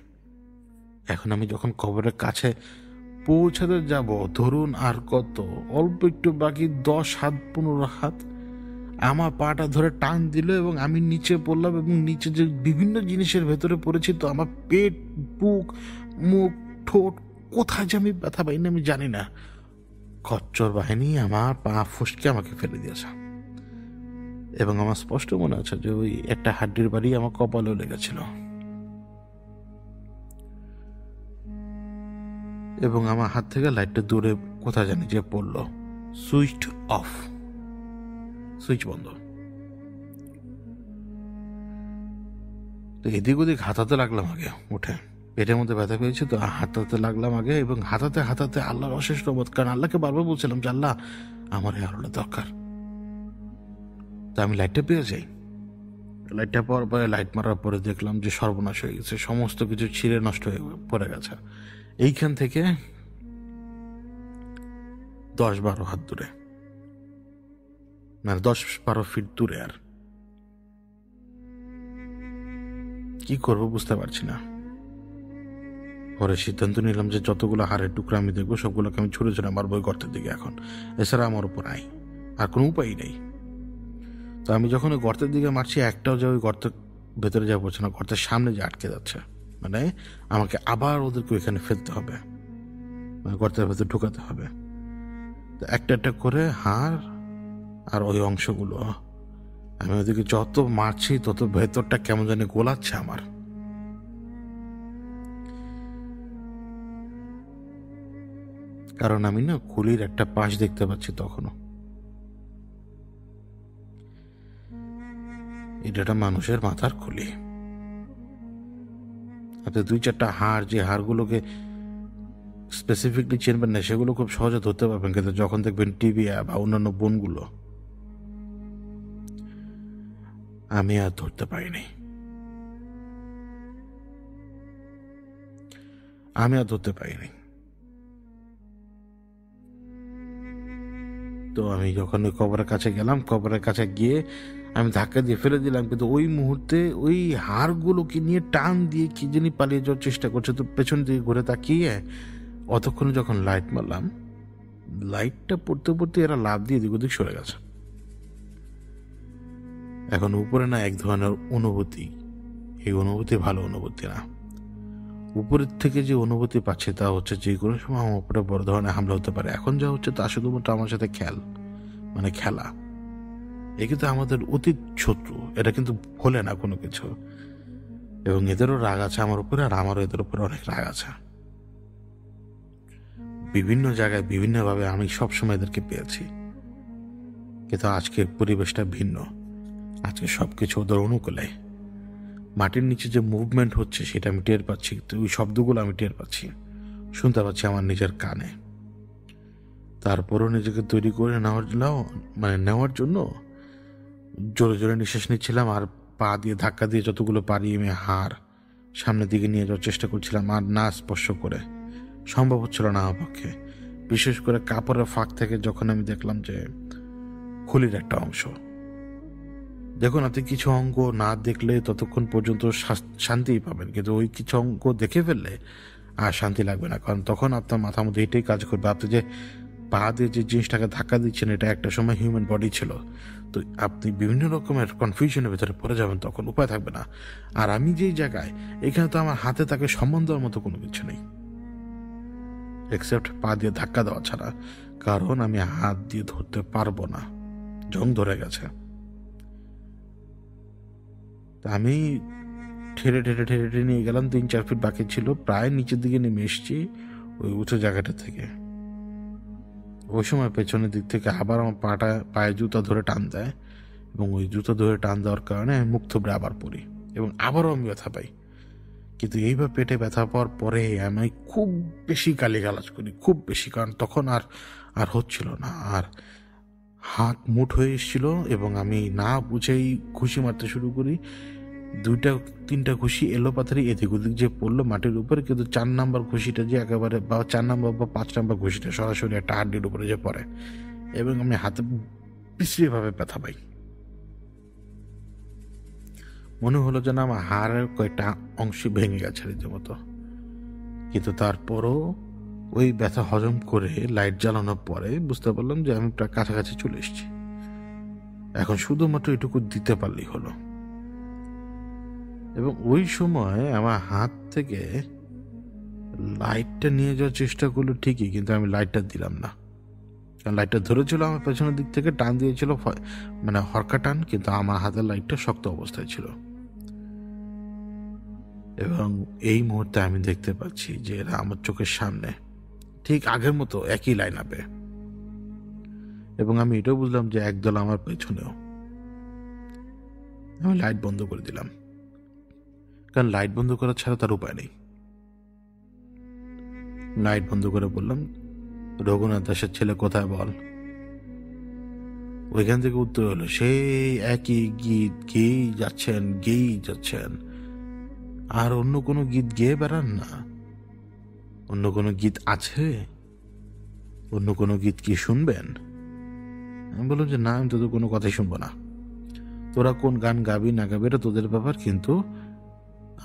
এখন আমি যখন কবরের কাছে পৌঁছাতে যাব, ধরুন আর কত অল্প একটু বাকি, 10 হাত 15 হাত, আমার পাটা ধরে টান দিল এবং আমি নিচে পড়লাম। এবং নিচে যে বিভিন্ন জিনিসের ভেতরে পড়েছি, তো আমার পেট, বুক, মুখ, ঠোঁট, কোথায় যে আমি ব্যথা পাইনি আমি জানি না। খচ্চর বাহিনী আমার পা ফুসকে আমাকে ফেলে দিয়েছে। এবং আমার স্পষ্ট মনে আছে যে ওই একটা হাড্ডির বাড়ি আমার কপালেও লেগেছিল। এবং আমার হাত থেকে লাইটটা দূরে কোথায় জানি যে পড়লো, সুইচ বন্ধ। তো এদিক ওদিক হাতাতে লাগলাম আগে, উঠে পেটের মধ্যে ব্যথা পেয়েছে তো হাতাতে লাগলাম আগে, এবং হাতাতে আল্লাহর অশেষ রহমত, কারণ আল্লাহকে বারবার বলছিলাম যে আল্লাহ আমার এই আলোটা দরকার। তা আমি লাইটটা পেয়ে যাই। লাইটটা পাওয়ার পরে, লাইট মারার পরে দেখলাম যে সর্বনাশ হয়ে গেছে, সমস্ত কিছু ছিঁড়ে নষ্ট হয়ে পড়ে গেছে। এইখান থেকে 10-12 হাত দূরে, মানে 10-12 ফিট দূরে। আর কি করব বুঝতে পারছি না। পরে সিদ্ধান্ত নিলাম যে যতগুলো হাড়ের টুকরা আমি দেখবো সবগুলোকে আমি ছুঁড়ে মারবো ওই গর্তের দিকে। এখন এছাড়া আমার উপর নাই, আর কোনো উপায়ই নেই। তো আমি যখন ওই গর্তের দিকে মারছি, একটাও যে ওই গর্তের ভেতরে যাওয়া পড়ছে না, গর্তের সামনে যে আটকে যাচ্ছে। মানে আমাকে আবার ওদেরকে ওইখানে ফেলতে হবে, মানে গর্তের ভেতরে ঢুকাতে হবে। তো একটা করে হাড় আর ওই অংশগুলো আমি ওদিকে যত মারছি তত ভেতরটা কেমন জানি গোলাচ্ছে আমার। কারণ আমি না খুলির একটা পাশ দেখতে পাচ্ছি তখনও। এটা মানুষের মাথার খুলি। হাতে 2-4টা হাড়, যে হাড়গুলোকে স্পেসিফিকলি চিনবেন না সেগুলো খুব সহজে ধরতে পারবেন, কিন্তু যখন দেখবেন টিবিয়া বা অন্যান্য বোনগুলো, আমি আর ধরতে পারিনি। তো আমি যখন ওই কবরের কাছে গেলাম, কবরের কাছে গিয়ে আমি ধাক্কা দিয়ে ফেলে দিলাম, কিন্তু ওই মুহূর্তে ওই হাড়গুলোকে নিয়ে টান দিয়ে কি জানি পালিয়ে যাওয়ার চেষ্টা করছে। তো পেছন দিকে ঘুরে তাকিয়ে অতক্ষণে যখন লাইট মারলাম, লাইটটা পড়তে এরা লাফ দিয়ে এদিক ওদিক সরে গেছে। এখন উপরে না এক ধরনের অনুভূতি, এই অনুভূতি ভালো অনুভূতি না। উপরের থেকে যে অনুভূতি পাচ্ছে তা হচ্ছে যে কোনো সময় আমার উপরে বড় ধরনের হামলা হতে পারে। এখন যা হচ্ছে তা শুধুমাত্র আমার সাথে খেলা। এ কিন্তু আমাদের অতীত শত্রু, এটা কিন্তু ভোলে না কোনো কিছু। এবং এদেরও রাগ আছে আমার উপরে, আর আমারও এদের উপরে অনেক রাগ আছে। বিভিন্ন জায়গায় বিভিন্নভাবে আমি সবসময় এদেরকে পেয়েছি, কিন্তু আজকে পরিবেশটা ভিন্ন। আজকে সবকিছু ওদের অনুকূলে। মাটির নিচে যে মুভমেন্ট হচ্ছে সেটা আমি টের পাচ্ছি, তো ওই শব্দগুলো আমি টের পাচ্ছি, শুনতে পাচ্ছি আমার নিজের কানে। তারপরও নিজেকে তৈরি করে নেওয়ার জন্য জোরে জোরে নিঃশ্বাস নিচ্ছিলাম, আর পা দিয়ে ধাক্কা দিয়ে যতগুলো পারি আমি সামনের দিকে নিয়ে যাওয়ার চেষ্টা করছিলাম, আর না স্পর্শ করে সম্ভব হচ্ছিল না আমার পক্ষে। বিশেষ করে কাপড়ের ফাঁক থেকে যখন আমি দেখলাম যে খুলির একটা অংশ। দেখুন, আপনি কিছু অঙ্গ না দেখলে ততক্ষণ পর্যন্ত শান্তিই পাবেন, কিন্তু ওই কিছু অঙ্গ দেখে ফেললে আর শান্তি লাগবে না, কারণ তখন আপনার মাথার মধ্যে এটাই কাজ করবে, আপনি যে পা দিয়ে যে জিনিসটাকে ধাক্কা দিচ্ছেন এটা একটা সময় হিউম্যান বডি ছিল। তো আপনি বিভিন্ন রকমের কনফিউশনের ভেতরে পড়ে যাবেন, তখন উপায় থাকবে না। আর আমি যেই জায়গায়, এখানে তো আমার হাতে তাকে সম্মান দেওয়ার মতো কোনো কিছু নেই এক্সেপ্ট পা দিয়ে ধাক্কা দেওয়া ছাড়া, কারণ আমি হাত দিয়ে ধরতে পারবো না, জং ধরে গেছে। আমি ঠেলে ঠেলে ঠেলে ঠেলে নিয়ে গেলাম, 3-4 ফিট বাকি ছিল, প্রায় নিচের দিকে নেমে এসছি ওই উঁচু জায়গাটা থেকে। ওই সময় পেছনের দিক থেকে আবার আমার পায়ে জুতা ধরে টান দেয়, এবং ওই জুতা ধরে টান দেওয়ার কারণে আমি মুখ থুবড়ে আবার পড়ি, এবং আবারও আমি ব্যথা পাই। কিন্তু এইবার পেটে ব্যথা পাওয়ার পরে আমি খুব বেশি গালিগালাজ করি, খুব বেশি, কারণ তখন আর হচ্ছিল না, আর হাত মুঠ হয়ে এসেছিল, এবং আমি না বুঝেই ঘুষি মারতে শুরু করি। 2-3টা ঘুষি এলোপাথারি এদিক ওদিক যে পড়লো মাটির উপরে, কিন্তু 4 নাম্বার ঘুষিটা যে একেবারে, বা 4 নাম্বার বা 5 নাম্বার ঘুষিটা সরাসরি একটা হাড্ডির উপরে যে পড়ে, এবং আমি হাতে বিশ্রীভাবে ব্যথা পাই। মনে হলো যেন আমার হাড়ের কয়েকটা অংশ ভেঙে গেছে রীতিমতো। কিন্তু তারপরও ওই ব্যথা হজম করে লাইট জ্বালানোর পরে বুঝতে পারলাম যে আমি প্রায় কাছাকাছি চলে এসেছি, এখন শুধুমাত্র এটুকু দিতে পারলেই হলো। এবং ওই সময় আমার হাত থেকে লাইটটা নিয়ে যাওয়ার চেষ্টা করলো ঠিকই, কিন্তু আমি লাইটটা দিলাম না, কারণ লাইটটা ধরেছিল আমার পেছনের দিক থেকে, টান দিয়েছিল মানে হরকা টান, কিন্তু আমার হাতের লাইটটা শক্ত অবস্থায় ছিল। এবং এই মুহূর্তে আমি দেখতে পাচ্ছি যে এরা আমার চোখের সামনে ঠিক আগের মতো একই লাইন আপে, এবং আমি এটাও বুঝলাম যে একদল আমার পেছনেও। আমি লাইট বন্ধ করে দিলাম, কারণ লাইট বন্ধ করা ছাড়া তার উপায় নেই। লাইট বন্ধ করে বললাম, রঘুনাথ দাসের ছেলে কোথায় বল। ওইখান থেকে উত্তর হলো, সেই একই গীত গেয়েই যাচ্ছেন, আর অন্য কোনো গীত গেয়ে বেড়ান না। অন্য কোনো গীত আছে? অন্য কোনো গীত কি শুনবেন? আমি বললাম যে না, আমি তোদের কোনো কথাই শুনবো না, তোরা কোন গান গাবি না গাবি এটা তোদের ব্যাপার, কিন্তু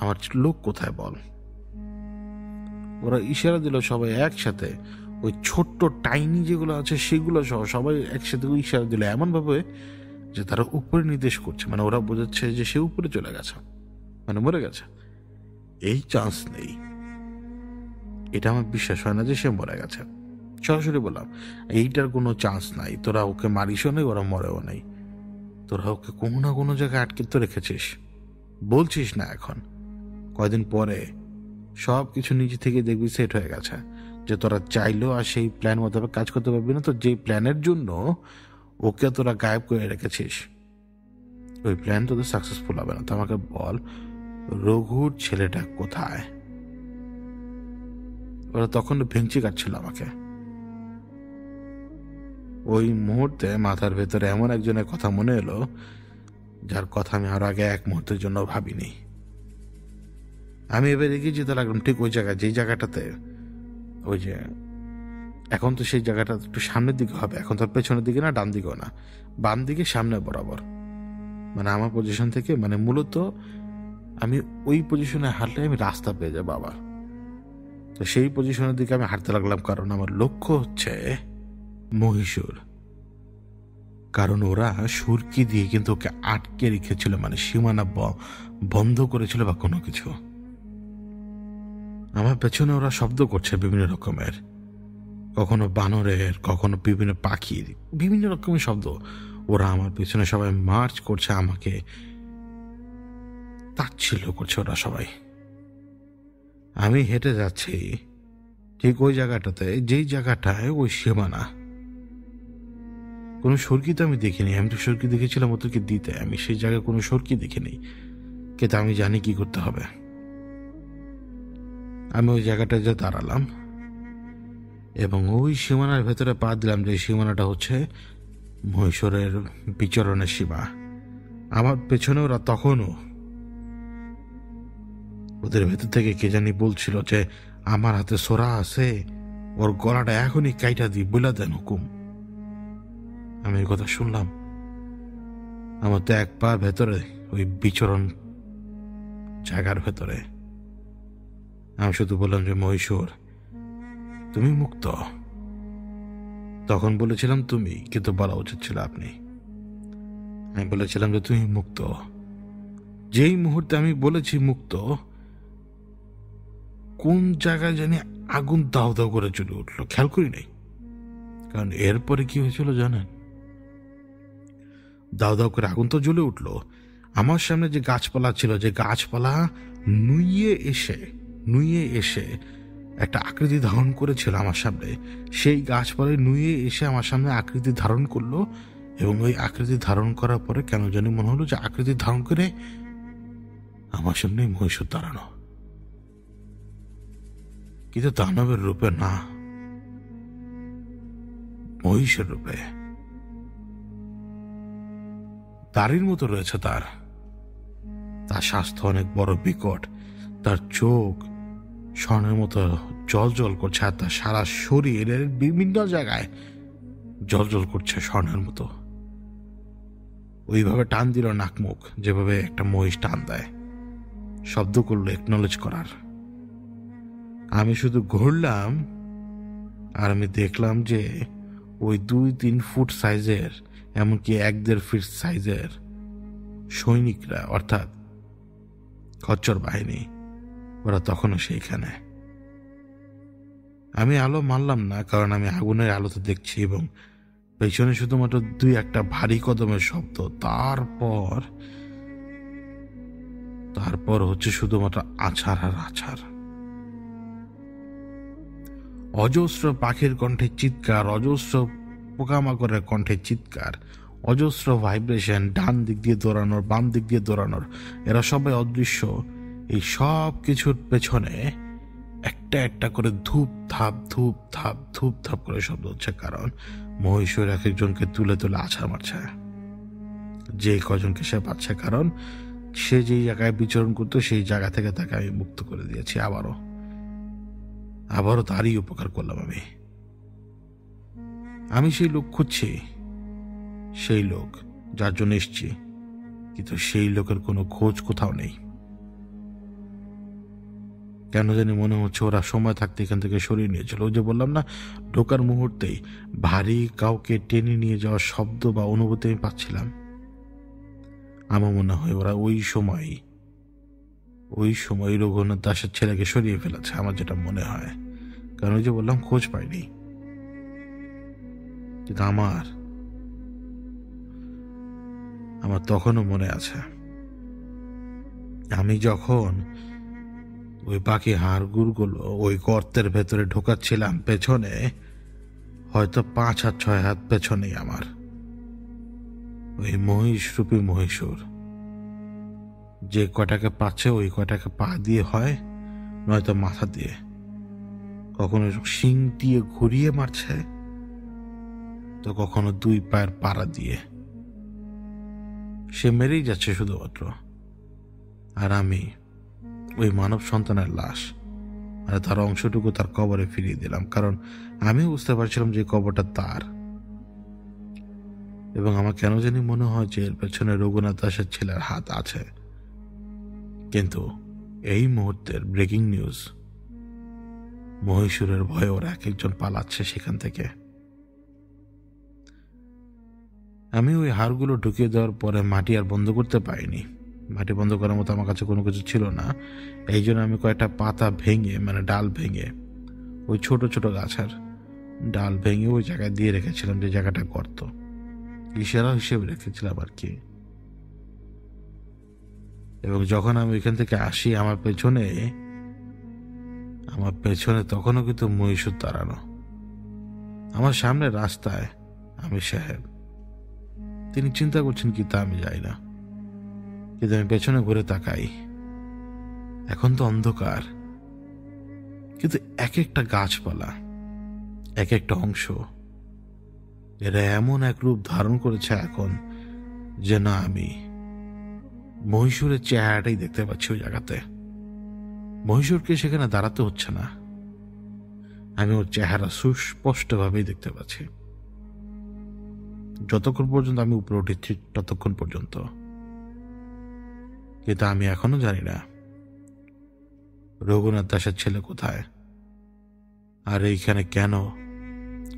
আমার লোক কোথায় বল। ওরা ইশারা দিল সবাই একসাথে, ওই ছোট্ট টাইনি যেগুলো আছে সেগুলো সহ সবাই একসাথে ইশারা দিল এমন ভাবে যে তারা উপরে নির্দেশ করছে, মানে ওরা বোঝাচ্ছে যে সে উপরে চলে গেছে, মানে মরে গেছে। এই চান্স নেই, এটা আমার বিশ্বাস হয় না যে সে মরে গেছে। সরাসরি বললাম, এইটার কোনো চান্স নাই, তোরা ওকে মারিসও নেই, ওরা মরেও নেই, তোরা ওকে কোনো না কোনো জায়গায় আটকে তো রেখেছিস, বলছিস না এখন, কয়দিন পরে সব কিছু নিজে থেকে দেখবি সেট হয়ে গেছে, যে তোরা চাইলেও আর সেই প্ল্যান মোতাবেক কাজ করতে পারবি না। তো যেই প্ল্যানের জন্য ওকে তোরা গায়েব করে রেখেছিস, ওই প্ল্যান তোদের সাকসেসফুল হবে না। তো আমাকে বল, রঘুর ছেলেটা কোথায়? ওরা তখন ভেঙচি কাটছিল আমাকে। ওই মুহূর্তে মাথার ভেতরে এমন একজনের কথা মনে এলো, যার কথা আমি আরো আগে এক মুহূর্তের জন্য ভাবিনি। আমি এবার এগিয়ে যেতে লাগলাম ঠিক ওই জায়গায়, যেই জায়গাটাতে ওই যে এখন তো সেই জায়গাটা একটু সামনের দিকে হবে, এখন তো পেছনের দিকে না, ডান দিকেও না, বাম দিকে সামনে বরাবর, মানে আমার পজিশন থেকে, মানে মূলত আমি ওই পজিশনে হাঁটলে আমি রাস্তা পেয়ে যাবো আবার। তো সেই পজিশনের দিকে আমি হাঁটতে লাগলাম, কারণ আমার লক্ষ্য হচ্ছে মহীশূর। কারণ ওরা সুরকি দিয়ে কিন্তু ওকে আটকে রেখেছিল, মানে সীমানা বন্ধ করেছিল বা কোনো কিছু। আমার পেছনে ওরা শব্দ করছে বিভিন্ন রকমের, কখনো বানরের, কখনো বিভিন্ন পাখির, বিভিন্ন রকমের শব্দ। ওরা আমার পেছনে সবাই মার্চ করছে, আমাকে তাচ্ছিল্য করছে ওরা সবাই। আমি হেঁটে যাচ্ছি ঠিক ওই জায়গাটাতে, যেই জায়গাটায় ওই সীমানা। কোনো সরকি তো আমি দেখিনি, আমি তো সরকি দেখেছিলাম ওদেরকে দিতে, আমি সেই জায়গায় কোনো সরকি দেখিনি। কিন্তু আমি জানি কি করতে হবে। আমি ওই জায়গাটায় যে দাঁড়ালাম এবং ওই সীমানার ভেতরে পা দিলাম, যে সীমানাটা হচ্ছে মহীশূরের বিচরণের সীমা। আমার পেছনে ওরা তখনও, ওদের ভেতর থেকে কে জানি বলছিল যে আমার হাতে সোরা আছে, ওর গলাটা এখনই কাইটা দিই, বলে দেন হুকুম। আমি এই কথা শুনলাম, আমার তো এক পা ভেতরে ওই বিচরণ জায়গার ভেতরে। আমি শুধু বললাম যে মহীশূর, তুমি মুক্ত। তখন বলেছিলাম তুমি, কিন্তু বলা উচিত ছিল আপনি। আমি বলেছিলাম যে তুমি মুক্ত। যেই মুহূর্তে আমি বলেছি মুক্ত, কোন জায়গায় জানি আগুন দাও দাও করে চলে উঠলো, খেয়াল করি নাই। কারণ এরপরে কি হয়েছিল জানেন? দাও দাও করে আগুন তো জ্বলে উঠলো। আমার সামনে যে গাছপালা ছিল, যে গাছপালা নুইয়ে এসে একটা আকৃতি ধারণ করেছিল আমার সামনে, সেই গাছপালায় নুইয়ে এসে আমার সামনে আকৃতি ধারণ করলো। এবং ওই আকৃতি ধারণ করার পরে কেন জানি মনে হলো যে আকৃতি ধারণ করে আমার সামনে মহীশূর দাঁড়ানো, কিন্তু দানবের রূপে না, মহিষের রূপে। দাড়ির মতো রয়েছে তার স্বাস্থ্য অনেক বড় বিকট, তার চোখ স্বর্ণের মতো জল জল করছে, আর তার সারা শরীরের বিভিন্ন জায়গায় জল জল করছে স্বর্ণের মতো। ওইভাবে টান দিল নাক মুখ, যেভাবে একটা মহিষ টান দেয়, শব্দ করলো একনলেজ করার। আমি শুধু ঘুরলাম আর আমি দেখলাম যে ওই 2-3 ফুট সাইজের, এমনকি 1-1.5 ফিট সাইজের সৈনিকরা, অর্থাৎ খচ্চর বাহিনী, ওরা তখনও সেইখানে। আমি আলো মারলাম না, কারণ আমি আগুনের আলোতে দেখছি এবং পেছনে শুধুমাত্র 2-1টা ভারী কদমের শব্দ। তারপর হচ্ছে শুধুমাত্র আছাড় আর আছাড়। অজস্র পাখির কণ্ঠে চিৎকার, অজস্র পোকামাকড়ের কণ্ঠে চিৎকার, অজস্র ভাইব্রেশন, ডান দিক দিয়ে দৌড়ানোর, বাম দিক দিয়ে দৌড়ানোর। এরা সবাই অদৃশ্য। এই সব কিছুর পেছনে একটা একটা করে ধূপ ধাপ করে শব্দ হচ্ছে, কারণ মহীশূর এক একজনকে তুলে তুলে আছাড় মারছে, যে কজনকে সে পাচ্ছে। কারণ সে যেই জায়গায় বিচরণ করতো সেই জায়গা থেকে তাকে আমি মুক্ত করে দিয়েছি। আবারও তারই উপকার করলাম আমি সেই লোক খুঁজছি, সেই লোক যার জন্য এসছি, কিন্তু সেই লোকের কোনো খোঁজ কোথাও নেই। কেন জানি মনে হচ্ছে ওরা সময় থাকতে এখান থেকে সরিয়ে নিয়েছিল। ওই যে বললাম না, ঢোকার মুহূর্তেই ভারী কাউকে টেনে নিয়ে যাওয়ার শব্দ বা অনুভূতি আমি পাচ্ছিলাম। আমার মনে হয় ওরা ওই সময় রঘুনাথ দাসের ছেলেকে সরিয়ে ফেলেছে, আমার যেটা মনে হয়। কারণ ওই যে বললাম, খোঁজ পাইনি। কিন্তু আমার তখনও মনে আছে, আমি যখন ওই বাকি হাড়গুড়গুলো ওই গর্তের ভেতরে ঢোকাচ্ছিলাম, পেছনে হয়তো 5 হাত 6 হাত পেছনেই আমার ওই মহিষরূপী মহীশূর, যে কয়টাকে পাচ্ছে ওই কয়টাকে পা দিয়ে হয়, নয়তো মাথা দিয়ে, কখনো শিং দিয়ে ঘুরিয়ে মারছে, তো কখনো 2 পায়ের পাড়া দিয়ে। সে মেরেই যাচ্ছে শুধুমাত্র। আর আমি ওই মানব সন্তানের লাশ আর তার অংশটুকু তার কবরে ফিরিয়ে দিলাম, কারণ আমি বুঝতে পারছিলাম যে কবরটা তার। এবং আমার কেন জানি মনে হয় যে এর পেছনে রঘুনাথ দাসের ছেলের হাত আছে। কিন্তু এই মুহূর্তের ব্রেকিং নিউজ, মহীশূরের ভয়ে ওরা এক একজন পালাচ্ছে সেখান থেকে। আমি ওই হাড়গুলো ঢুকিয়ে দেওয়ার পরে মাটি আর বন্ধ করতে পারিনি। মাটি বন্ধ করার মতো আমার কাছে কোনো কিছু ছিল না। এই জন্য আমি কয়েকটা পাতা ভেঙে, মানে ডাল ভেঙে, ওই ছোট ছোট গাছের ডাল ভেঙে ওই জায়গায় দিয়ে রেখেছিলাম, যে জায়গাটা গর্ত, ইশারা হিসেবে রেখেছিলাম আর কি। এবং যখন আমি ওইখান থেকে আসি, আমার পেছনে তখনও কিন্তু মহীশূর দাঁড়ানো। আমার সামনে রাস্তায় আমি সাহেব, তিনি চিন্তা করছেন কি তা আমি জানি না, কিন্তু আমি পেছনে ঘুরে তাকাই, এখন তো অন্ধকার, কিন্তু এক একটা গাছপালা, এক একটা অংশ, এরা এমন এক রূপ ধারণ করেছে এখন যে না আমি মহীশূরের চেহারাটাই দেখতে পাচ্ছি ওই জায়গাতে। মহীশূরকে সেখানে দাঁড়াতে হচ্ছে না, আমি ওর চেহারা সুস্পষ্টভাবেই দেখতে পাচ্ছি। যতক্ষণ পর্যন্ত আমি উপরে উঠেছি ততক্ষণ পর্যন্ত, কিন্তু আমি এখনো জানি না রঘুনাথ দাসের ছেলে কোথায়, আর এইখানে কেন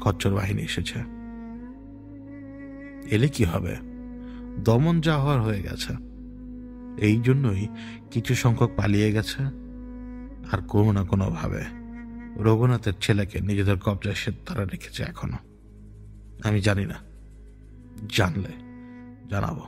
খচ্চর বাহিনী এসেছে। এলে কি হবে, দমন যা হওয়ার হয়ে গেছে, এই জন্যই কিছু সংখ্যক পালিয়ে গেছে, আর কোনো না কোনো ভাবে রঘুনাথের ছেলেকে নিজেদের কবজায় সে তারা রেখেছে এখনো। আমি জানি না, জানলে জানাবো।